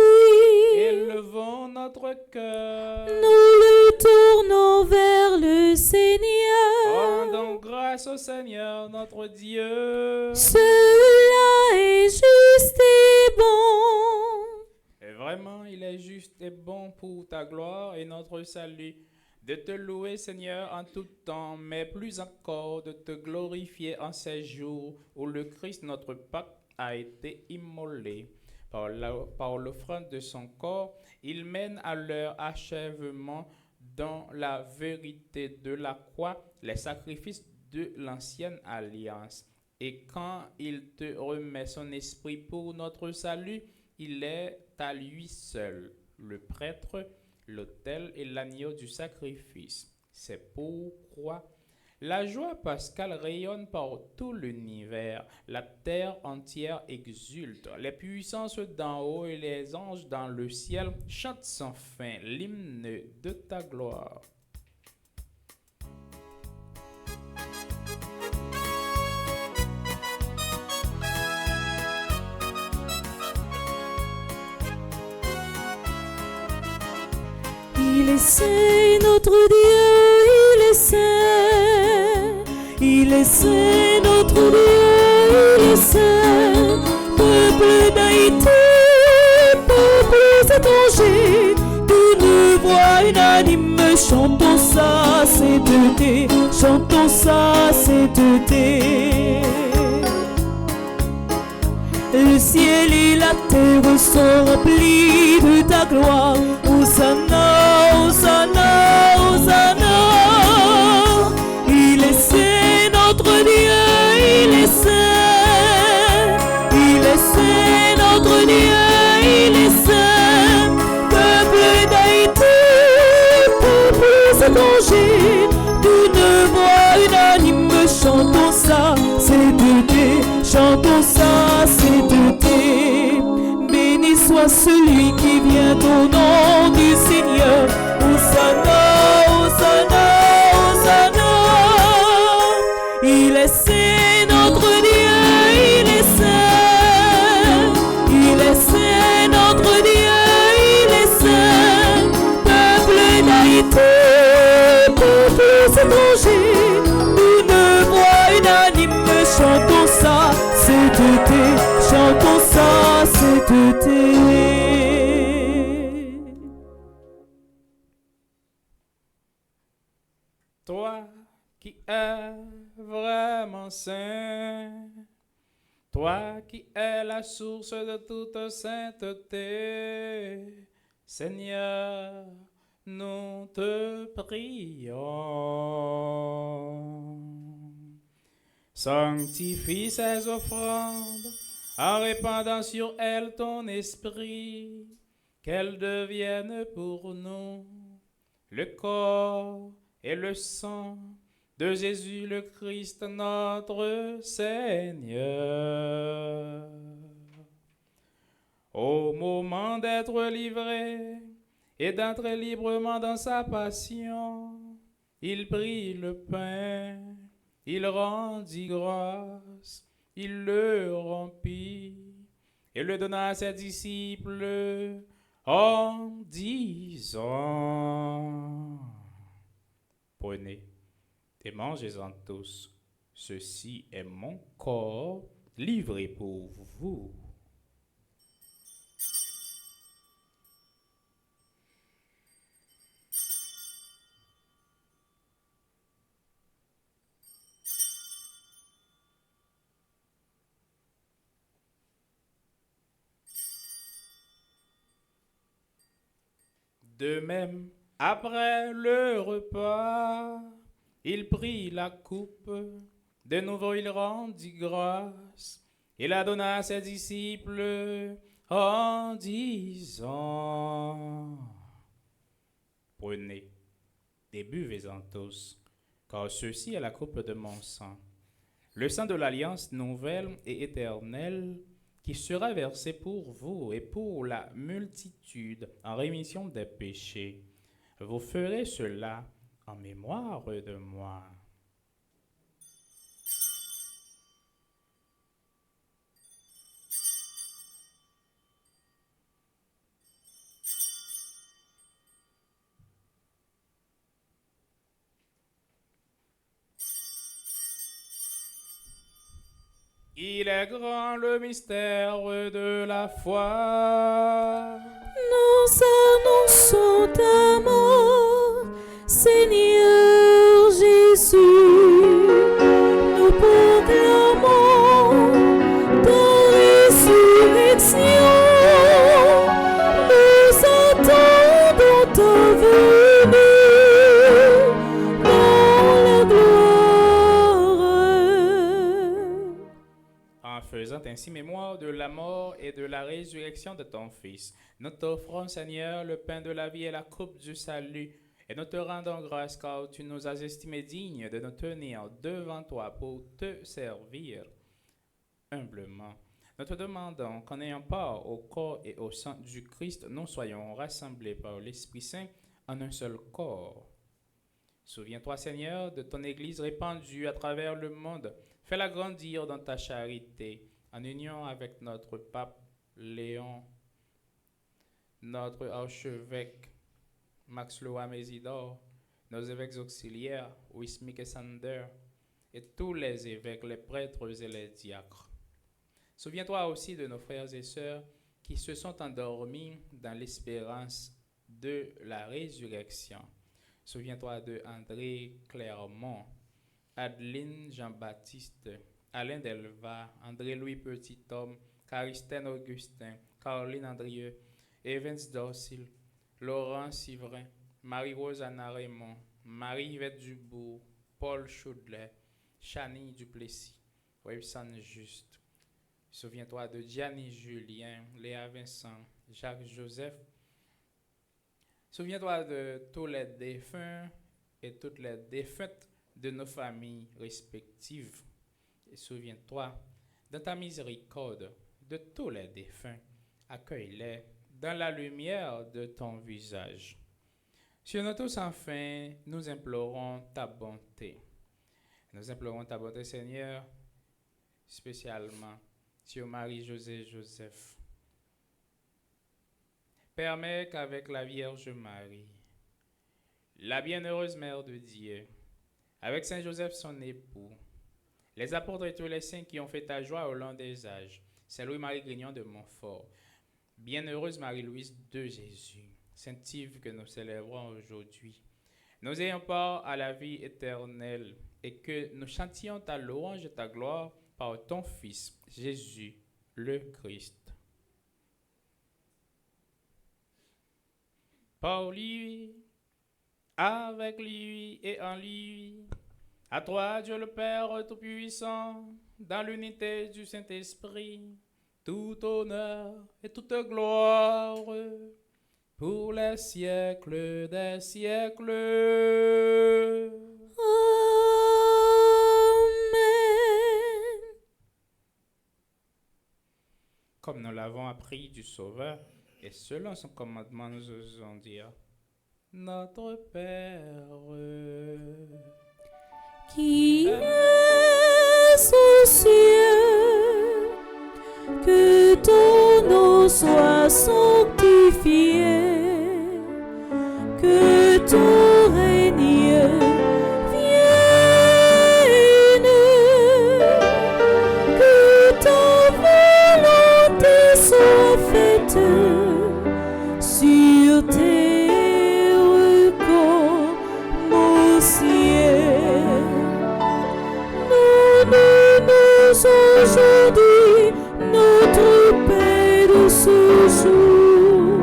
C: Élevons notre cœur.
G: Nous le tournons vers le Seigneur.
C: Rendons grâce au Seigneur notre Dieu.
G: Cela est juste et bon.
C: Et vraiment, il est juste et bon pour ta gloire et notre salut. De te louer, Seigneur, en tout temps, mais plus encore de te glorifier en ces jours où le Christ, notre Pâque, a été immolé. Par l'offrande de son corps, il mène à leur achèvement dans la vérité de la croix les sacrifices de l'ancienne alliance. Et quand il te remet son esprit pour notre salut, il est à lui seul, le prêtre, l'autel et l'agneau du sacrifice. C'est pourquoi la joie pascale rayonne par tout l'univers. La terre entière exulte. Les puissances d'en haut et les anges dans le ciel chantent sans fin l'hymne de ta gloire.
G: Il est saint, notre Dieu, il Il est saint, notre Dieu, il est saint. Peuple d'Haïti, peuples étrangers, d'une voix unanime, chantons sa sainteté, chantons sa sainteté. Le ciel et la terre sont remplis de ta gloire. Hosanna, Hosanna, Hosanna. Il est saint, notre Dieu, il est saint. Il est saint, notre Dieu, il est saint. Peuple d'Haïti, peuples étrangers, d'une voix unanime, chantons sa sainteté, chantons sa sainteté. Béni soit celui qui vient au nom du Seigneur. Hosanna, Hosanna, Hosanna. Il est saint, notre Dieu, il est saint. Il est saint, notre Dieu, il est saint. Peuple d'Haïti, peuples étrangers, d'une voix unanime, chantons sa sainteté, chantons sa sainteté.
C: Toi qui es vraiment saint, toi qui es la source de toute sainteté, Seigneur, nous te prions. Sanctifie ces offrandes en répandant sur elles ton esprit, qu'elles deviennent pour nous le corps et le sang de Jésus le Christ notre Seigneur. Au moment d'être livré et d'entrer librement dans sa passion, il prit le pain, il rendit grâce, il le rompit et le donna à ses disciples en disant: Prenez et mangez-en tous, ceci est mon corps livré pour vous. De même, après le repas, il prit la coupe, de nouveau il rendit grâce, et la donna à ses disciples en disant: Prenez et buvez-en tous, car ceci est la coupe de mon sang, le sang de l'alliance nouvelle et éternelle, qui sera versé pour vous et pour la multitude en rémission des péchés. Vous ferez cela en mémoire de moi. Il est grand le mystère de la foi.
G: Nous annonçons ta mort, Seigneur Jésus. Nous proclamons ta résurrection. Nous attendons ta venue dans la gloire.
C: En faisant ainsi mémoire de la mort et de la résurrection de ton Fils, nous t'offrons, Seigneur, le pain de la vie et la coupe du salut, et nous te rendons grâce car tu nous as estimés dignes de nous tenir devant toi pour te servir humblement. Nous te demandons qu'en ayant part au corps et au sang du Christ, nous soyons rassemblés par l'Esprit Saint en un seul corps. Souviens-toi, Seigneur, de ton Église répandue à travers le monde. Fais-la grandir dans ta charité, en union avec notre pape Léon, notre archevêque Max Loa Mésidor, nos évêques auxiliaires, Wismik et Sander, et tous les évêques, les prêtres et les diacres. Souviens-toi aussi de nos frères et sœurs qui se sont endormis dans l'espérance de la résurrection. Souviens-toi de André Clermont, Adeline Jean-Baptiste, Alain Delva, André-Louis Petit-Homme, Caristène Augustin, Caroline Andrieux, Evans Dorsil, Laurent Sivrin, Marie-Rose Anna Raymond, Marie-Yvette Dubourg, Paul Chaudlet, Chani Duplessis, Webson Juste. Souviens-toi de Gianni Julien, Léa Vincent, Jacques Joseph. Souviens-toi de tous les défunts et toutes les défuntes de nos familles respectives. Et souviens-toi, dans ta miséricorde, de tous les défunts. Accueille-les dans la lumière de ton visage. Sur nous tous, enfin, nous implorons ta bonté. Nous implorons ta bonté, Seigneur, spécialement sur Marie-Josée Joseph. Permets qu'avec la Vierge Marie, la bienheureuse Mère de Dieu, avec Saint Joseph son époux, les apôtres et tous les saints qui ont fait ta joie au long des âges, Saint Louis-Marie Grignon de Montfort, bienheureuse Marie-Louise de Jésus, Sainte Yves que nous célébrons aujourd'hui, nous ayons part à la vie éternelle et que nous chantions ta louange et ta gloire par ton Fils, Jésus, le Christ. Par lui, avec lui et en lui, à toi, Dieu le Père Tout-Puissant, dans l'unité du Saint-Esprit, tout honneur et toute gloire pour les siècles des siècles.
B: Amen.
C: Comme nous l'avons appris du Sauveur, et selon son commandement, nous osons dire, Notre Père,
B: qui es aux cieux, que ton nom soit sanctifié, que ton règne vienne, que ta volonté soit faite sur terre comme au ciel. Donne-nous aujourd'hui notre pain de ce jour.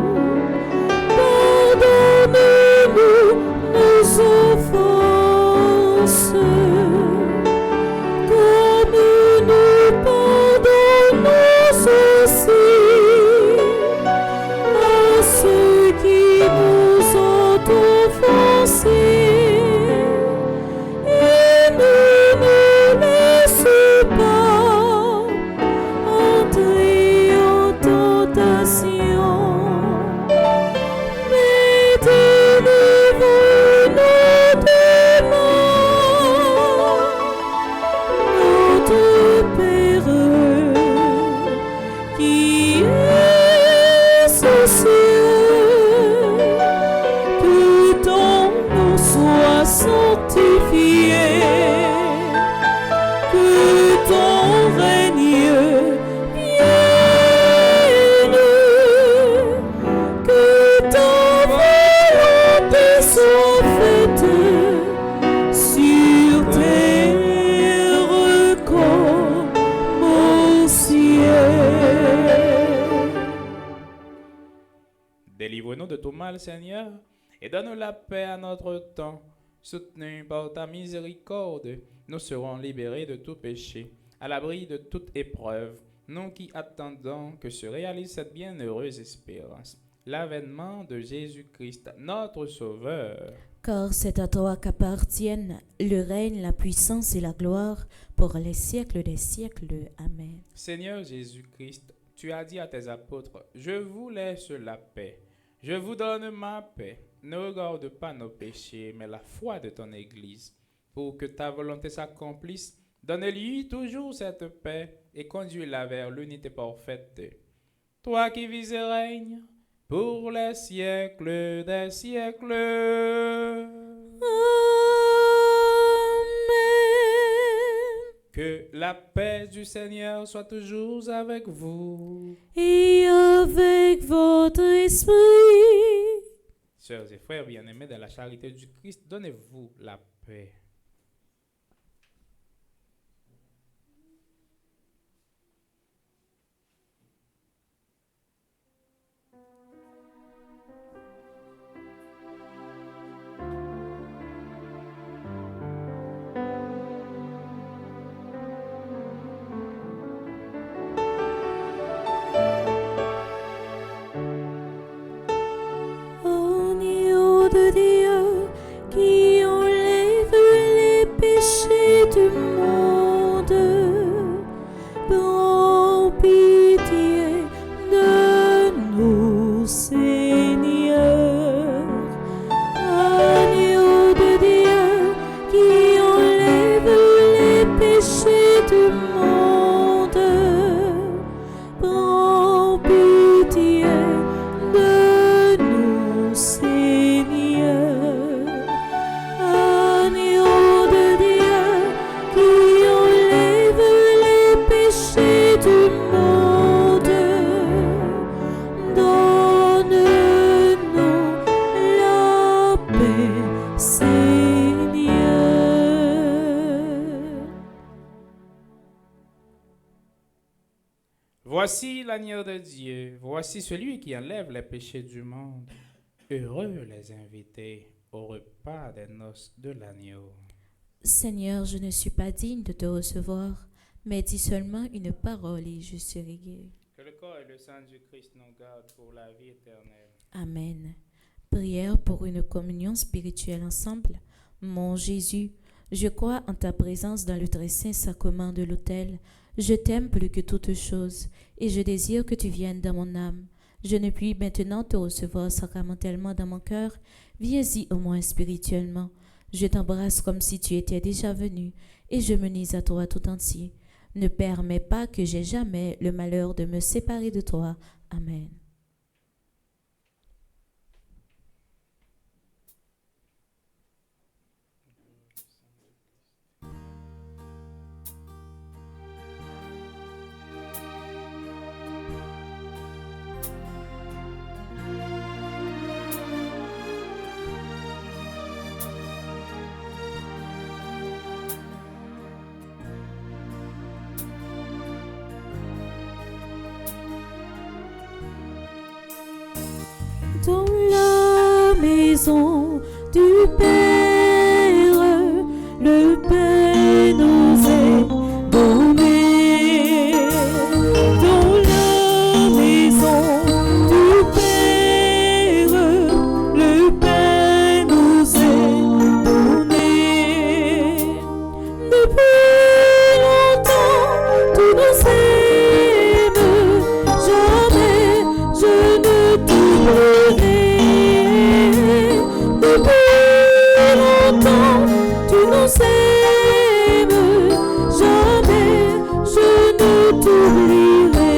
B: Pardonne-nous nos offenses, comme nous pardonnons aussi à ceux qui nous ont offensés. Et ne nous laisse pas entrer en tentation, mais délivre-nous du mal. Notre Père, qui es aux cieux, que ton nom soit sanctifié, que ton règne vienne, que ta volonté soit faite sur terre comme au ciel.
C: délivre-nous de tout mal, Seigneur, et donne la paix à notre temps. Soutenus par ta miséricorde, nous serons libérés de tout péché, à l'abri de toute épreuve, nous qui attendons que se réalise cette bienheureuse espérance, l'avènement de Jésus-Christ, notre Sauveur.
B: Car c'est à toi qu'appartiennent le règne, la puissance et la gloire pour les siècles des siècles. Amen.
C: Seigneur Jésus-Christ, tu as dit à tes apôtres, « Je vous laisse la paix, je vous donne ma paix. Ne regarde pas nos péchés, mais la foi de ton Église. Pour que ta volonté s'accomplisse, donne-lui toujours cette paix et conduis-la vers l'unité parfaite. Toi qui vis et règnes pour les siècles des siècles.
B: Amen.
C: Que la paix du Seigneur soit toujours avec vous.
G: et avec votre esprit.
C: Sœurs et frères bien-aimés dans la charité du Christ, donnez-vous la paix.
G: Agneau de Dieu qui enlève les péchés du monde, prends pitié de nous, Seigneur. Agneau de Dieu qui enlève les péchés du monde, prends pitié de nous, Seigneur. Agneau de Dieu qui enlève les péchés du monde, donne-nous la paix, Seigneur.
C: Voici l'agneau de Dieu, voici celui qui enlève les péchés du monde. Heureux les invités au repas des noces de l'agneau.
B: Seigneur, je ne suis pas digne de te recevoir, mais dis seulement une parole et je serai guéri.
C: Que le corps et le sang du Christ nous gardent pour la vie éternelle.
B: Amen. Prière pour une communion spirituelle ensemble. Mon Jésus, je crois en ta présence dans le très saint sacrement de l'autel. Je t'aime plus que toute chose et je désire que tu viennes dans mon âme. Je ne puis maintenant te recevoir sacramentellement dans mon cœur. Viens-y au moins spirituellement. Je t'embrasse comme si tu étais déjà venu et je m'unis à toi tout entier. Ne permets pas que j'aie jamais le malheur de me séparer de toi. Amen.
G: Dans la maison du Père, le pain nous est donné. Dans la maison du Père, le pain nous est donné. Depuis longtemps, tu nous aimes, jamais je ne t'oublierai. Depuis longtemps, tu nous aimes, jamais je ne t'oublierai.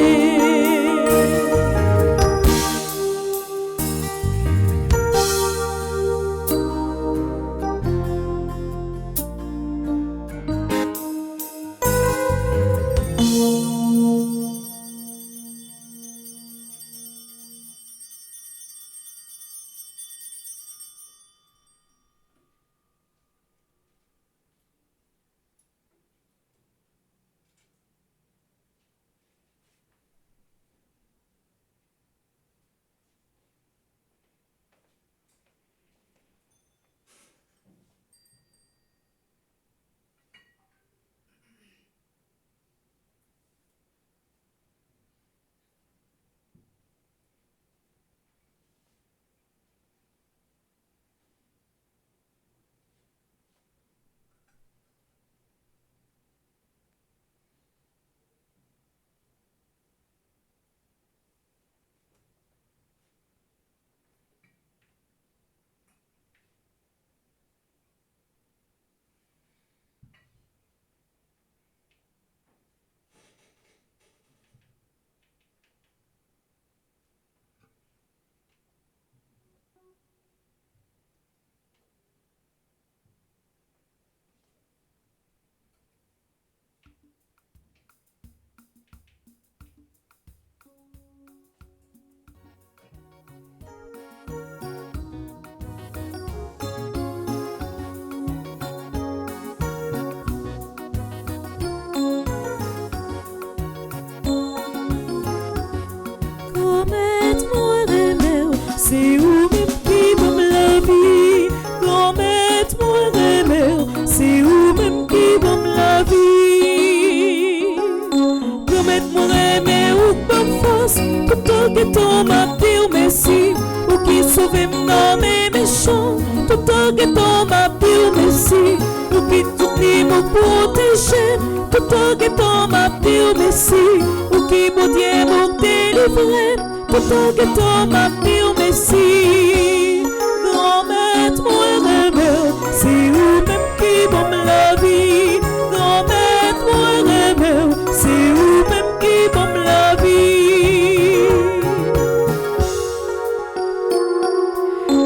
G: an geton m'a dire merci, ou qui sauve dans mes méchants. Tout an geton m'a dire merci, ou qui tout ni me protéger. Tout an geton m'a dire merci, ou qui mon Dieu m'a délivré. Tout an geton m'a dire merci. Grand maître, moi remède, c'est vous-même qui donne la vie. Grand maître, moi remède, c'est vous-même qui donne la vie.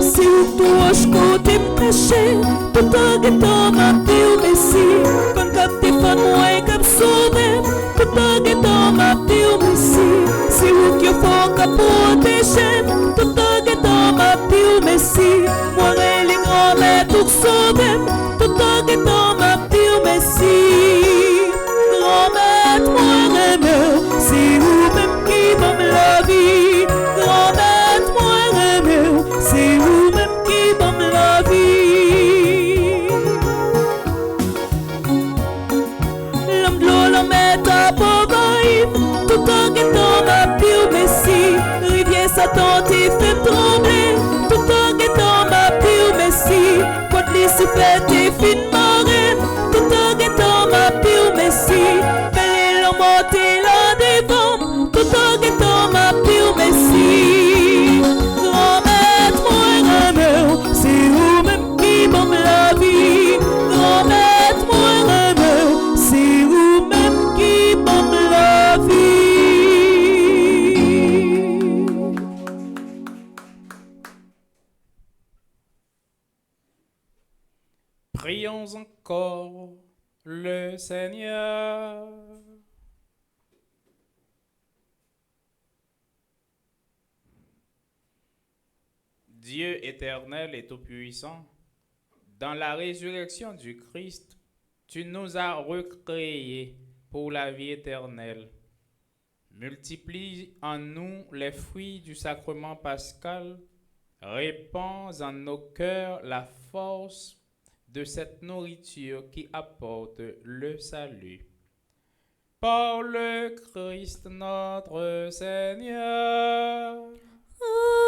G: Si vous touchez côté péché, tout en guettant ma vie merci. Comme capté fan moi comme sauvé, tout en guettant ma vie merci. Si vous qui faut qu'à protéger, tout en guettant ma vie merci. Moi les grands maîtres pour sauver, tout en guettant ma vie merci. Grand maître, moi remède, c'est vous-même qui donne la vie. Grand maître, moi remède, c'est vous-même qui donne la vie. L'homme de l'eau, l'homme est à Bobaï, tout en guettant ma vie merci. Rivière Satan t'y fait trembler, tout en guettant ma vie merci. Quand les souffles t'y fin marée, tout en guettant ma vie merci. Belle l'homme monté là devant, tout en guettant ma vie merci. Grand maître, moi remède, c'est vous-même qui donne la vie. Grand maître, moi remède, c'est vous-même qui donne la vie.
C: Prions encore le Seigneur. Dieu éternel et tout-puissant, dans la résurrection du Christ, tu nous as recréés pour la vie éternelle. Multiplie en nous les fruits du sacrement pascal, répands en nos cœurs la force de cette nourriture qui apporte le salut. Par le Christ notre Seigneur.
G: Amen.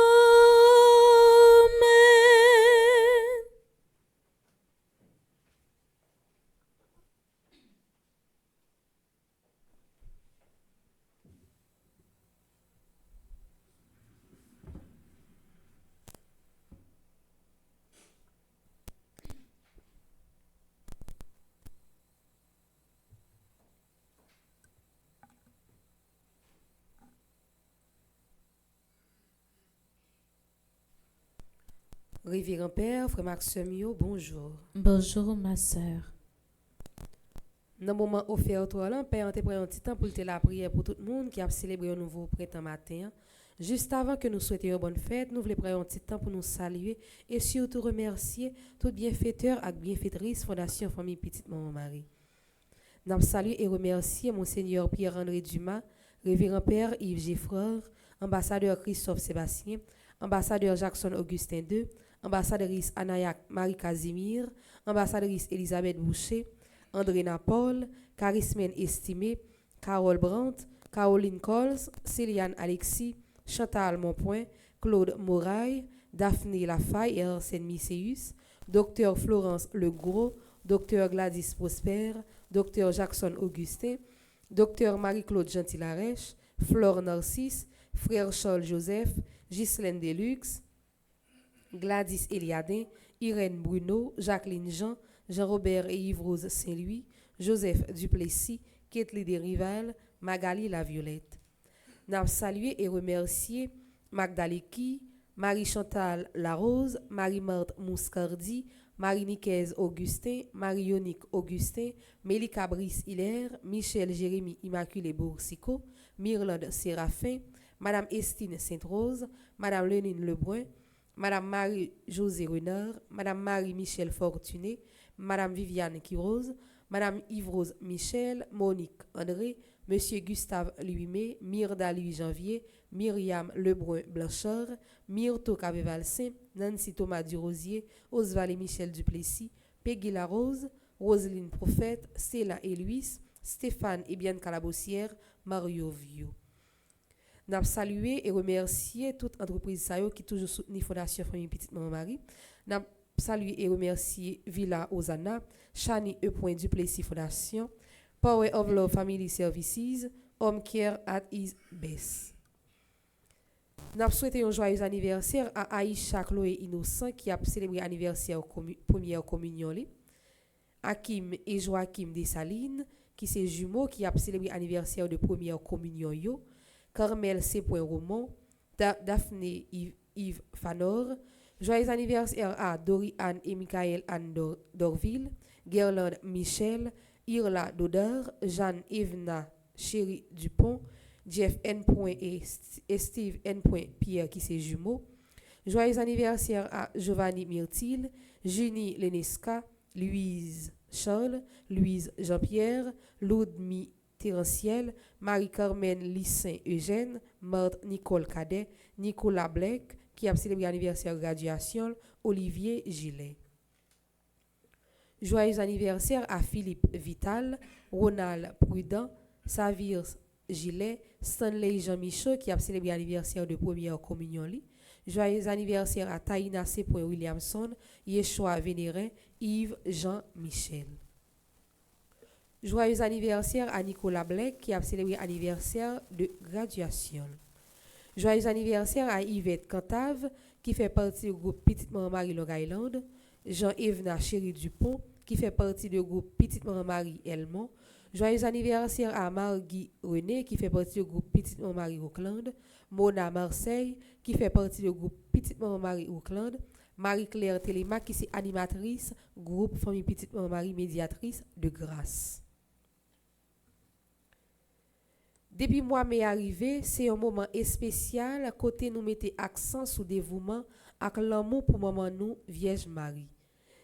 A: Révérend Père, Frère Maxime, bonjour.
B: Bonjour ma sœur.
A: Dans le moment offert, toi, là, Père, on te prend un petit temps pour te la prière pour tout le monde qui a célébré un nouveau printemps matin. Juste avant que nous souhaitions une bonne fête, nous voulons prendre un petit temps pour nous saluer et surtout remercier tout bienfaiteur et bienfaitrice Fondation Famille Petite Maman Marie. Nous saluons et remercier Monseigneur Pierre-André Dumas, Révérend Père Yves Geffreur, ambassadeur Christophe Sébastien, ambassadeur Jackson Augustin II, ambassadrice Anayak Marie-Casimir, ambassadrice Elisabeth Boucher, André Napol, Charismène Estimé, Carole Brandt, Caroline Coles, Céliane Alexis, Chantal Monpoint, Claude Moraille, Daphné Lafaye et Arsène Misséus, Dr Florence Legros, Dr Gladys Prosper, Dr Jackson Augustin, Dr Marie-Claude Gentil-Arèche, Flore Narcisse, Frère Charles Joseph, Ghislaine Deluxe, Gladys Eliadin, Irène Bruno, Jacqueline Jean, Jean-Robert et Yves-Rose Saint-Louis, Joseph Duplessis, Ketli Desrival, Magali Laviolette. Nous saluons et remercier Magdaleki, Marie-Chantal Larose, Marie-Marthe Mouscardi, Marie-Nicaise Augustin, Marie-Yonique Augustin, Mélika Brice Hilaire, Michel Jérémy Immaculé Boursicot, Myrlande Séraphin, Madame Estine Sainte-Rose, Madame Lénine Lebrun, Madame Marie-Josée Renard, Madame Marie-Michel Fortuné, Madame Viviane Quirose, Madame Yves-Rose Michel, Monique André, Monsieur Gustave Louis-May, Myrda Louis Janvier, Myriam Lebrun Blanchard, Myrto Cavé-Valsin, Nancy Thomas Durosier, Osval et Michel Duplessis, Peggy Larose, Roselyne Prophète, Stella et Louis, Stéphane et Bianca Labossière, Mario Vio.
H: N'a salué et remercié toute entreprise sa yo qui toujours soutenu Fondation Famille Petite Maman Marie. N'a salué et remercié Villa Ozana, Chani E. Duplessis Fondation, Power of Love Family Services, Home Care at His Best. N'a souhaité un joyeux anniversaire à Aïcha Chloé Innocent qui a célébré anniversaire première communion li. Hakim et Joachim Dessalines qui c'est jumeaux qui a célébré anniversaire de première communion yo. Carmel C. Romont, Daphné Yves Fanor. Joyeux anniversaire à Dori Anne et Michael Anne Dorville, Gerland Michel, Irla Dodeur, Jeanne Evna Chéri Dupont, Jeff N. et Steve N. Pierre qui c'est jumeaux. Joyeux anniversaire à Giovanni Myrtil, Junie Lenesca, Louise Charles, Louise Jean-Pierre, Loudmi Terentiel, Marie-Carmen Lissin Eugène, Marthe Nicole Cadet, Nicolas Blake qui a célébré l'anniversaire de graduation, Olivier Gillet. Joyeux anniversaire à Philippe Vital, Ronald Prudent, Savir Gillet, Stanley Jean-Michel qui a célébré l'anniversaire de première communion. Joyeux anniversaire à Taïna C. Williamson, Yeshua Vénérin, Yves Jean-Michel. Joyeux anniversaire à Nicolas Blake qui a célébré l'anniversaire de graduation. Joyeux anniversaire à Yvette Cantave qui fait partie du groupe Petite Maman Marie Long Island. Jean-Evna Chéri Dupont qui fait partie du groupe Petite Maman Marie Elmont. Joyeux anniversaire à Margui René qui fait partie du groupe Petite Maman Marie Auckland. Mona Marseille qui fait partie du groupe Petite Maman Marie Auckland. Marie-Claire Téléma qui est animatrice groupe Famille Petite Maman Marie médiatrice de grâce. Depuis moi m'est arrivé, c'est un moment spécial côté nous mettez accent sur dévouement avec l'amour pour maman nous Vierge Marie.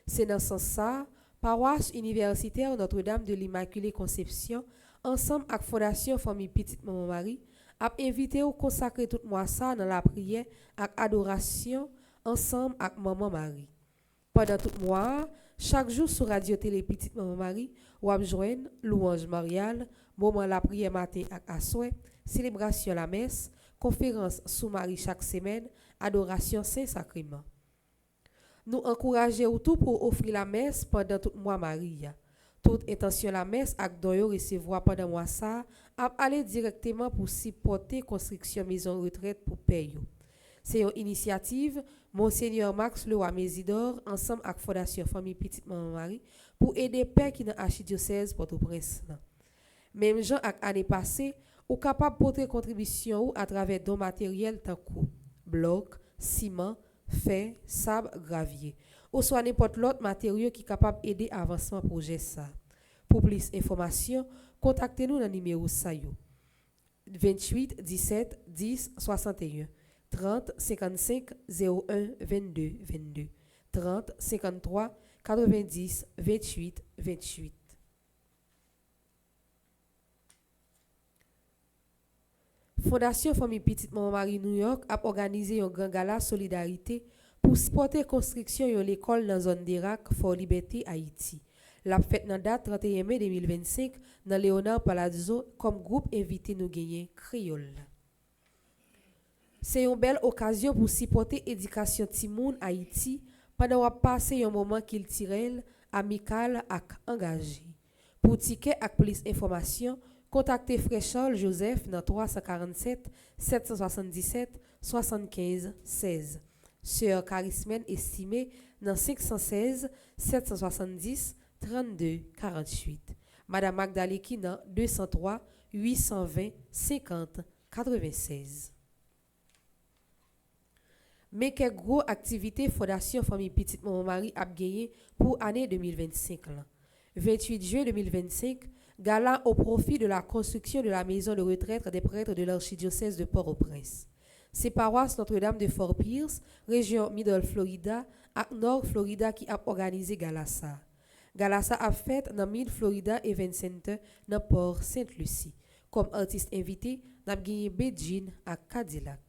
H: C'est dans ce sens ça, paroisse universitaire Notre-Dame de l'Immaculée Conception ensemble avec Fondation Famille Petite Maman Marie a invité ou consacrer tout mois ça dans la prière avec adoration ensemble avec maman Marie. Pendant tout mois, chaque jour sur Radio Télé Petite Maman Marie, ou joindre louange mariale, moment la prière matin à assoin, célébration la messe, conférence sous Marie chaque semaine, adoration Saint-Sacrement. Nous encourageons tout pour offrir la messe pendant tout mois Marie. Toute intention la messe ak don yo recevoir pendant mois ça, a aller directement pour supporter construction maison retraite pour payer. C'est une initiative Monseigneur Max Leroy Mésidor ensemble avec Fondation Famille Petite Maman Marie pour aider pères qui dans archidiocèse Port-au-Prince. Même gens ak année passée, ou capable porter contribution à travers dons matériels tant que bloc, ciment, fer, sable, gravier. Ou soit n'importe l'autre matériau qui capable aider à avancement projet ça. Pour plus d'informations, contactez-nous dans le numéro ça 28 17 10 61 30 55 01 22 22 30 53 90 28 28. Fondation Famille Petite Maman Marie New York a organisé un grand gala solidarité pour supporter construction de l'école dans la zone d'Irak for Liberté Haïti. La fête dans date 31 mai 2025 dans Léonard Palazzo comme groupe invité nous gagner Créole. C'est une belle occasion pour supporter l'éducation Timoun Haïti pendant qu'on passe un moment qu'il tirel amical et engagé. Pour ticket et plus d'informations, contactez Frère Charles Joseph dans 347 777 75 16. Sœur Charismène estimée dans 516 770 32 48. Madame Magdaleki dans 203 820 50 96. Mais quelle grosse activité Fondation Famille Petite Maman Marie a gagné pour l'année 2025 là. 28 juin 2025, gala au profit de la construction de la maison de retraite des prêtres de l'archidiocèse de Port-au-Prince. C'est paroisse Notre-Dame de Fort Pierce, région Middle Florida, et Nord Florida qui a organisé gala ça. Gala ça a fait dans Mid Florida Event Center dans Port Sainte-Lucie. Comme artiste invité, n'a gagné Beijing à Cadillac.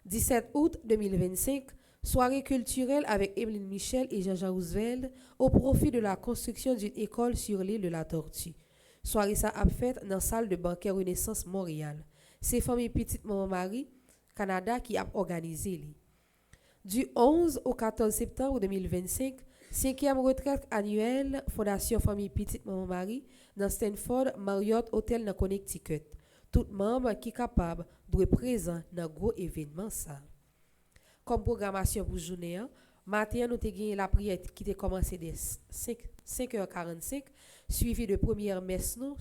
H: 17 août 2025, soirée culturelle avec Emeline Michel et Jean-Jean Roosevelt au profit de la construction d'une école sur l'île de la Tortue. Soirée ça a fait dans la salle de banquet Renaissance Montréal. C'est famille Petite Maman Marie Canada qui a organisé li. Du 11 au 14 septembre 2025, 5e retraite annuelle Fondation Famille Petite Maman Marie dans Stanford Marriott Hotel dans Connecticut. Tout membre qui est capable doit présent dans gros événement ça. Comme programmation pour journée, matin nous avons gagné la prière qui a commencé dès 5h45, suivi de première messe nous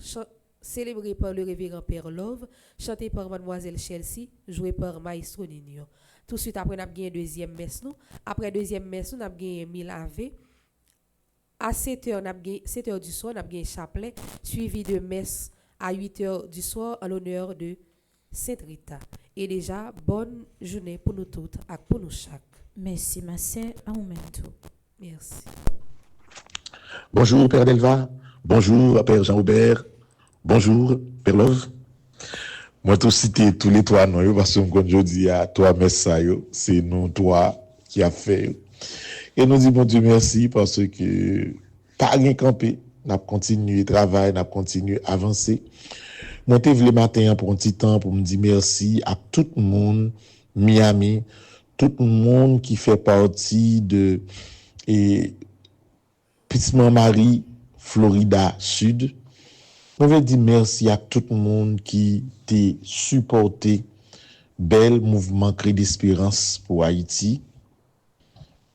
H: célébrée par le révérend Père Love, chantée par mademoiselle Chelsea, jouée par Maestro Nino. Tout de suite après, nous avons gagné deuxième messe. Après deuxième messe, nous avons gagné 1000 AV. À 7h du soir, nous avons gagné chapelet, suivi de messe à 8h du soir en l'honneur de Sainte Rita. Et déjà, bonne journée pour nous toutes et pour nous chaque.
B: Merci, ma sœur. À vous-même tout.
H: Merci.
I: Bonjour, Père Delva. Bonjour, Père Jean-Aubert. Bonjour, Père Love. Moi, tout citer tous les trois noms, parce que je dis à toi, Messayo, c'est nous trois qui a fait. Et nous disons, bon Dieu, merci, parce que pas rien campé, n'a continué à travailler, n'a continué à avancer. Moi, je le matin pour un petit temps pour me dire merci à tout le monde, Miami, tout le monde qui fait partie de Petite Maman Marie, Florida Sud. Je veux dire merci à tout le monde qui t'a supporté bel mouvement Cri d'Espérance pour Haïti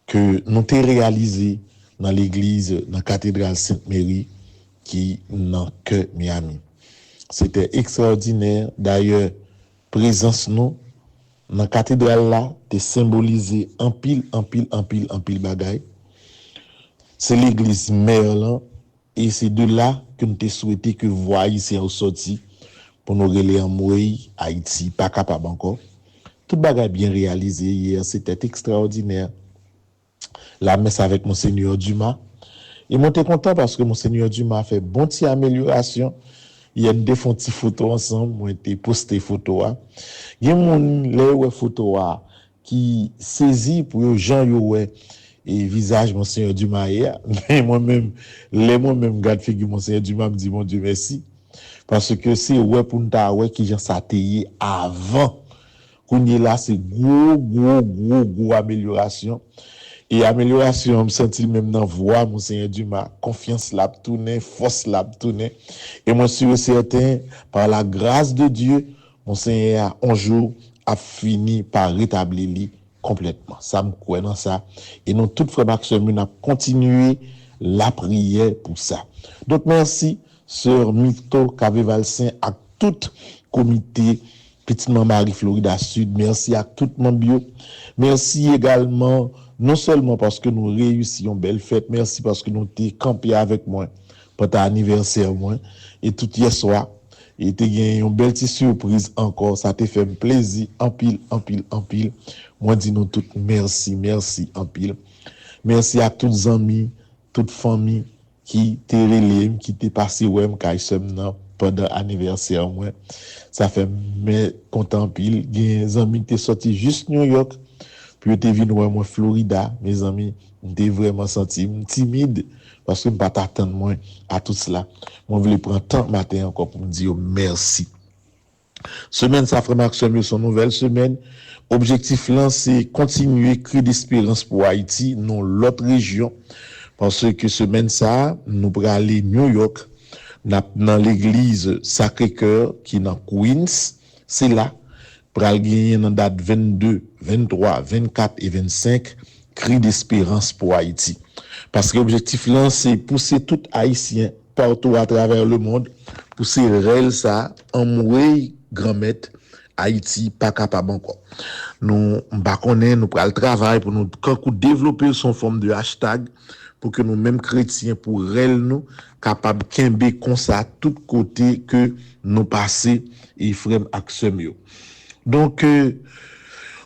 I: que nous avons réalisé dans l'église, dans la cathédrale Sainte-Marie qui est dans que Miami. C'était extraordinaire. D'ailleurs, présence nous dans la cathédrale là, t'es symbolisé en pile bagaille. C'est l'église mère là. Et c'est de là que nous te souhaité que vous voyez ici au sorti pour nous relayer en Moïse, Haïti, pas capable encore. Tout bagage bien réalisé hier, c'était extraordinaire. La messe avec Monseigneur Dumas. Et moi, j'étais content parce que Monseigneur Dumas a fait bon petit amélioration. Il y a des petites photos ensemble, moi, j'ai posté photos. Il y a des photos qui saisit pour les gens et visage Monseigneur Dumas hier. Mais moi-même, garde figure Monseigneur Dumas me dit mon Dieu merci. Parce que c'est pour nous qui j'ai s'attayé avant. Qu'on y est là, c'est gros amélioration. Et amélioration, me sentis même dans voix, Monseigneur Dumas, confiance l'a tourné, force l'a tourné. Et moi, je suis certain, par la grâce de Dieu, Monseigneur, un jour, a fini par rétablir lui complètement. Ça me croit dans ça. Et nous, toutes frères Maxime, nous avons continué la prière pour ça. Donc, merci, Sœur Mito Cavé-Valsin, à tout comité Petite Maman Marie Florida Sud. Merci à tout le monde bio. Merci également, non seulement parce que nous réussions belle fête, merci parce que nous t'es campé avec moi pour ton anniversaire, moi. Et tout hier soir, et t'es gagné une belle petite surprise encore. Ça t'a fait plaisir, en pile. Moi, dis nous toutes merci, en pile. Merci à tous les amis, toute famille qui t'es relé, qui t'es passé, ouais, pendant l'anniversaire, moi. Ça fait content pile. Il y a des amis qui t'es sorti juste New York, puis t'es venu ouais, moi Florida, mes amis, t'es vraiment senti timide parce que je ne pas t'attendre moi à tout cela. Moi, je voulais prendre tant matin encore pour me dire merci. Semaine, ça fait Maxime, son nouvelle semaine. Objectif là, c'est continuer Cri d'Espérance pour Haïti, non l'autre région, parce que semaine ça, nous pourrons aller New York, dans l'église Sacré-Cœur qui est dans Queens. C'est là, pour aller gagner dans date 22, 23, 24 et 25, Cri d'Espérance pour Haïti. Parce que l'objectif là, c'est pousser tout Haïtien partout à travers le monde, pousser réel ça, en mourir grand-mère, Haïti, pas capable encore. Nous, nous prenons le travail pour nous développer son forme de hashtag pour que nous, mêmes chrétiens, pour réel nous, capables de comme ça, tout côté que nous passer et frère action. Donc,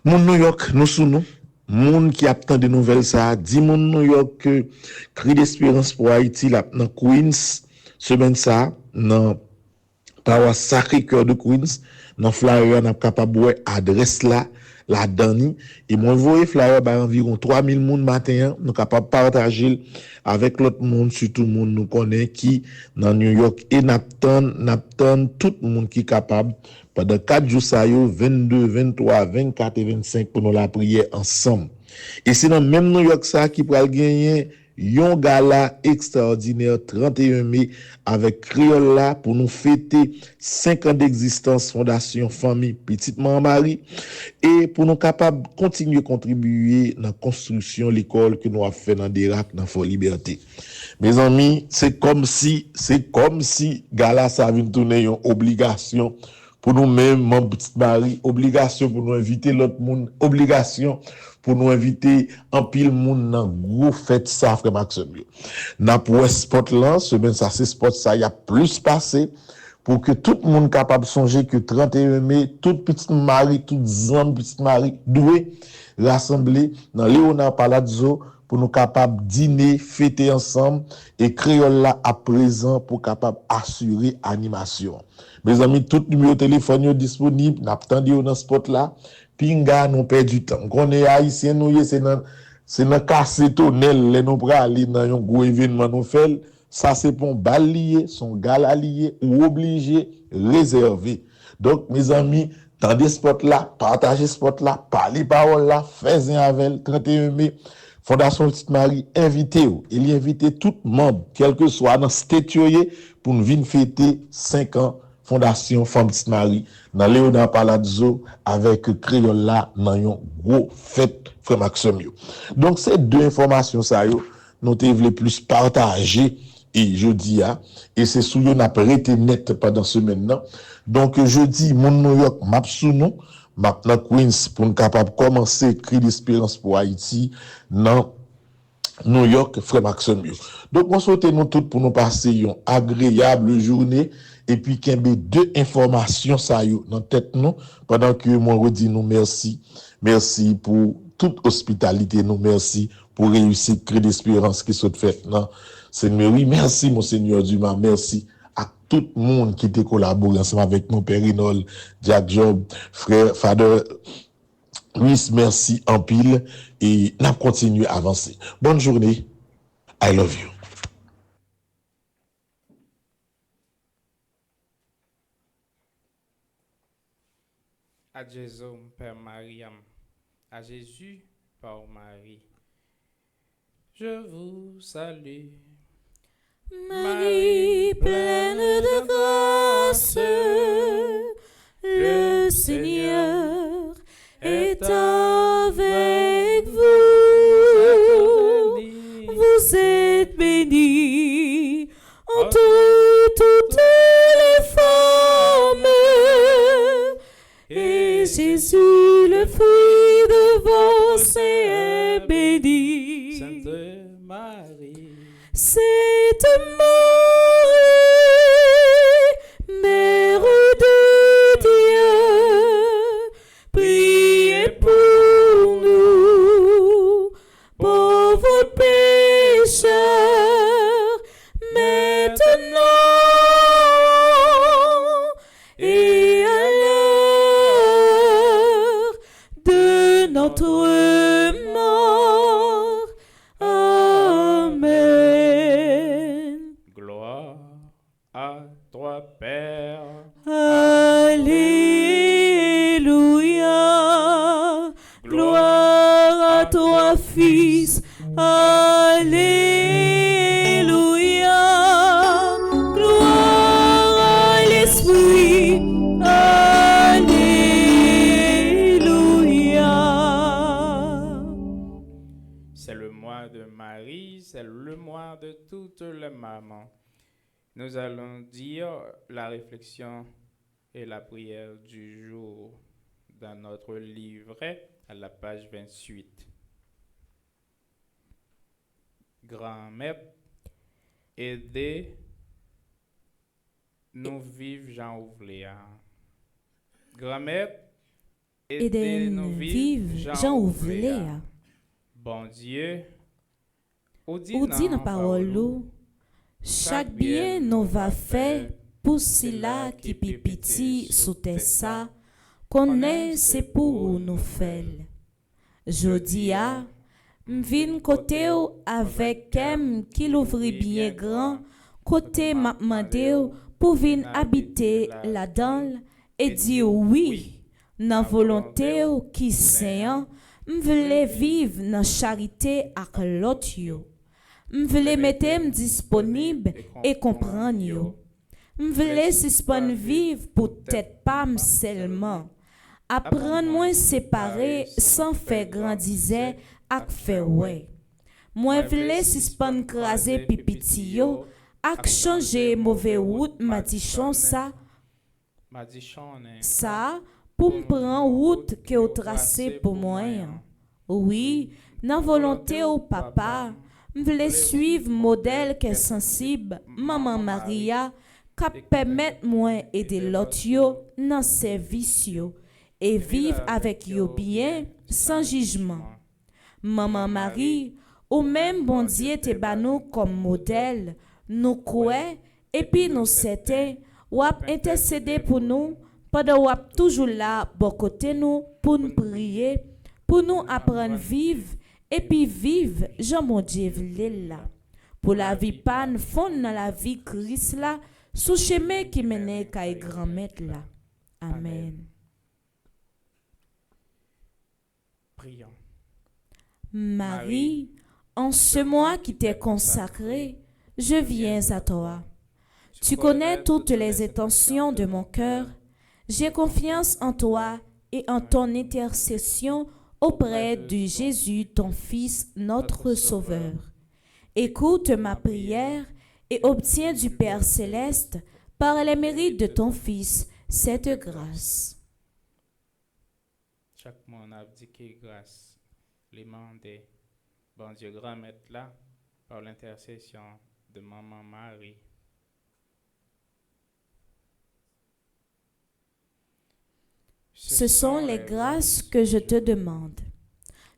I: mon New York, nous sous nous, monde qui attend des nouvelles ça, dit mon New York que Cri d'Espérance pour Haïti, là, dans Queens, semaine ça, dans paroisse Sacré-Cœur de Queens, dans Florida, on a capable adresse là, la donne. Et moi, voyez flyer par environ 3000 monde matin, nous capable partager avec l'autre monde, surtout le monde nous connaît qui dans New York et n'attend tout le monde qui est capable pendant 4 jours ça yo 22, 23, 24 et 25 pour nous la prière ensemble. Et sinon même New York ça qui pral gagner yon gala extraordinaire 31 mai avec Créole là pour nous fêter 5 ans d'existence Fondation Famille Petite Maman Marie et pour nous capable continuer contribuer dans la construction l'école que nous avons fait dans Derac dans Fort Liberté. Mes amis, c'est comme si gala ça vient tourner une obligation pour nous-mêmes, mon Petite Marie, obligation pour nous inviter l'autre monde, obligation pour nous inviter en pile monde dans gros fête ça frère Maxime. N'a pour sport là, semaine ça c'est sport ça y a plus passé pour que tout le monde capable songer que 31 mai toute Petite Marie, toute zone Petite Marie doit rassembler dans Léonard Palazzo pour nous capable dîner, fêter ensemble et Créole là à présent pour capable assurer animation. Mes amis, tout numéro de téléphone est disponible, n'attendez dans spot là. Pinga nous perd du temps. On est haïtien nous c'est dans casse tonnel les nous aller dans un gros événement nous fait ça c'est pour bal lié, son gala lié ou obligé réservé. Donc mes amis, dans des spots là, partagez spot là, parlez parole là, faites-en avec 31 mai. Fondation Petite Marie, invitez-vous. Il y invite tout membre, quel que soit dans state pour nous venir fêter 5 ans Fondation Femme Petite Marie dans Léonard Palazzo avec Créole là dans une gros fête frère Maxime. Donc ces deux informations ça yo nous te voulons plus partager et jeudi et c'est sous yo n'a pas été net pendant semaine là. Donc jeudi mon New York map sous nous maintenant Queens pour nous capable commencer cri d'espérance pour Haïti dans New York frère Maxime. Donc on souhaite nous tous pour nous passer une agréable journée et puis qu'il y ait deux informations ça yo dans tête nous pendant que moi redis nous merci pour toute hospitalité nous merci pour réussir cri d'espérance qui soit fait non Seigneur merci mon Seigneur Dumas merci à tout le monde qui t'a collaboré ensemble avec mon père Renol Jack Job frère Father Luis merci en pile et n'a continué à avancer bonne journée I love you.
C: À Jésus, Père Mariam, à Jésus, par Marie. Je vous salue.
B: Marie, pleine de grâce, le Seigneur est avec vous. Vous êtes bénie entre toutes les femmes. Et Jésus, le fruit de vos seins, est béni.
C: Sainte Marie,
B: Sainte Marie, Mère de Dieu, priez pour nous, pauvres pécheurs, maintenant et à l'heure de notre mort. Amen.
C: gloire à toi, Père.
B: Alléluia. Gloire à toi, Fils. Alléluia. Gloire à l'Esprit. Alléluia.
C: C'est le mois de Marie, c'est le mois de toutes les mamans. Nous allons dire la réflexion et la prière du jour dans notre livret à la page 28. Grand-mère, aidez nous vivre Jean Ouvléa. Grand-mère,
B: Aidez nous vivre Jean Ouvléa.
C: Bon Dieu,
B: Ou dit dans parole ou, chaque bien nous va faire pour cela qui pipiti sous tes ça, connaît c'est pour nous faire. Jodi a, m'vin côté ou avec em qui l'ouvrit bien grand, côté m'a mandé ou pour vin habiter là-dedans et dire oui, dans volonté ou qui saint, m'vle vivre dans charité avec l'autre yo. M'vle mettre disponible et comprendre yo. M'vle suspendre vivre pour tête pas seulement. Apprendre moins séparer sans faire grandiser ak faire ouais. Moi vle suspendre craser pipiti yo ak changer mauvais route madichon ça pour me prendre route que au tracé pour moi. Oui, dans volonté au papa, m'vle suivre modèle qui est sensible maman Maria qui permettre moi aider l'autre yo dans service yo et vivre avec yo bien sans jugement. Maman Marie, ou même bon Dieu te ba nous comme modèle, nous croyons et puis nous certains ou intercéder pour nous pendant ou toujours là bon côté nous pour nous prier, pour nous apprendre vivre et puis vivre Jean mon Dieu vle là. Pour la vie pan fond dans la vie Christ là, sous chemin qui mène kay grand maître là. Amen.
C: Prions.
B: Marie, en ce mois qui t'est consacré, je viens à toi. Tu connais toutes les intentions de mon cœur. J'ai confiance en toi et en ton intercession auprès de Jésus, ton Fils, notre Sauveur. Écoute ma prière et obtiens du Père céleste, par les mérites de ton Fils, cette grâce.
C: Chaque mois, on a abdiqué grâce. Les mandés, bon Dieu, grand maître là, par l'intercession de maman Marie.
B: Ce sont les grâces que je te demande.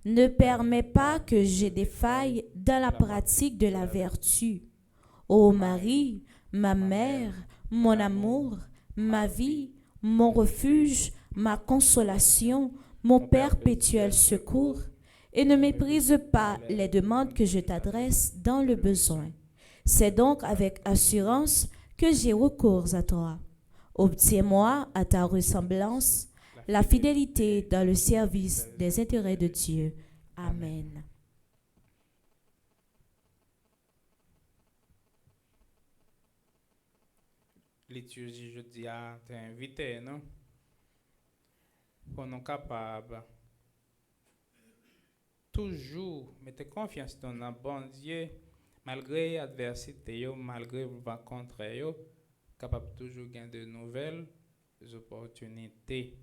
B: Ne permets pas que j'ai des failles dans la pratique de la vertu. Ô Marie, ma mère, mon amour, ma vie, mon refuge, ma consolation, mon perpétuel secours, et ne méprise pas les demandes que je t'adresse dans le besoin. C'est donc avec assurance que j'ai recours à toi. Obtiens-moi à ta ressemblance la fidélité dans le service des intérêts de Dieu. Amen.
C: Liturgie, je dis à t'inviter, non? Pour nous capables toujours mettre confiance dans un bon Dieu, malgré l'adversité, malgré les rencontres, capable toujours gagner de nouvelles opportunités.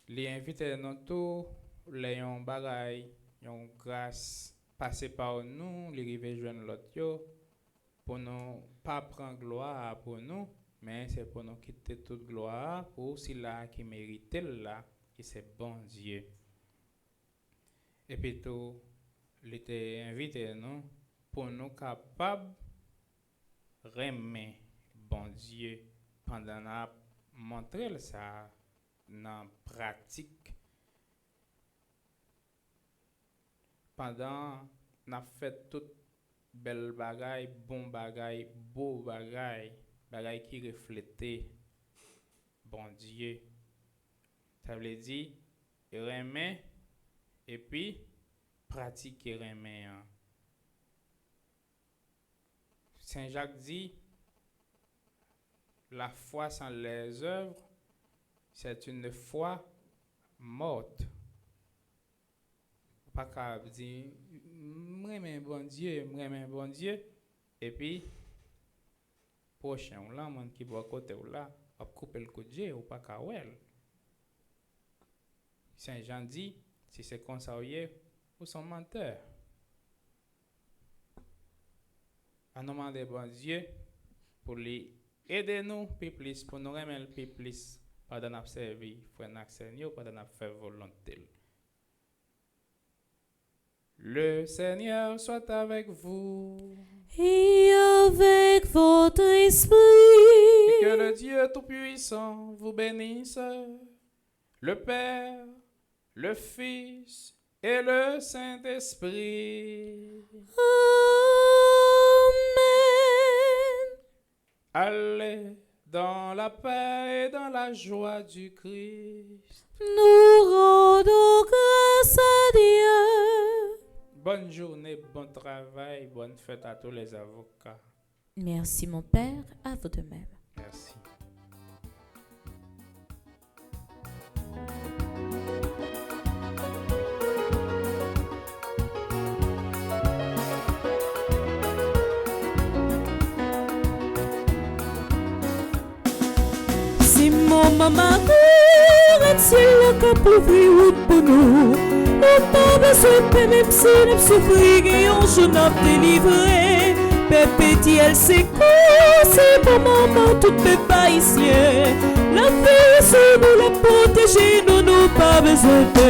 C: Les invités nous tous, les bagailles, une grâce passée par nous, les river joindre l'autre pour nous pas prendre gloire pour nous, mais c'est pour nous quitter toute gloire pour celui qui mérite là, qui c'est bon Dieu. Et puis tout, il était invité nous pour nous capables remettre bon Dieu pendant la montrer ça dans pratique. Pendant n'a fait toute belle bagaille, bon bagaille, beau bagaille, bagaille qui reflétait bon Dieu. Ça veut dire remettre et puis pratiquer remettre. Saint Jacques dit la foi sans les œuvres, c'est une foi morte. Pas qu'à dire m'aimer bon Dieu et puis prochain ou là monde qui boit côté ou là a couper le coup de Dieu ou pas qu'à well. Saint Jean dit si c'est comme ça ou sont menteurs. À nous demander bon Dieu pour les aider nous plus pour nous remettre plus pendant n'a servi frère Seigneur pendant n'a faire volonté. Le Seigneur soit avec vous.
B: Et avec votre esprit.
C: Que le Dieu Tout-Puissant vous bénisse, le Père, le Fils et le Saint-Esprit.
B: Amen.
C: Allez dans la paix et dans la joie du Christ.
B: Nous rendons grâce à Dieu.
C: Bonne journée, bon travail, bonne fête à tous les avocats.
B: Merci mon Père, à vous de même.
C: Merci.
G: Si mon maman est-il le cap ouvrir route pour nous? On pas besoin de même si nous souffrir et on je n'a délivré. Pépé dit elle c'est quoi? C'est pour maman tout pépé ici. La vie c'est nous la protéger, nous pas besoin de.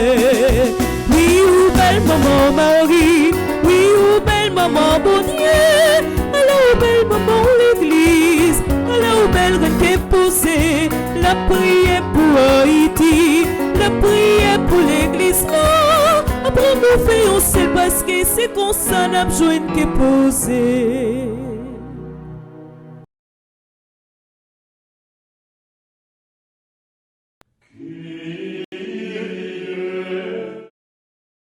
G: Oui ou belle maman Marie, oui ou belle maman bon Dieu. Alors belle maman l'église, alors belle reine qui est posée. La prière pour Haïti, la prière pour l'église là. Après nous faisons seul parce que c'est qu'on s'en a besoin qui est posé.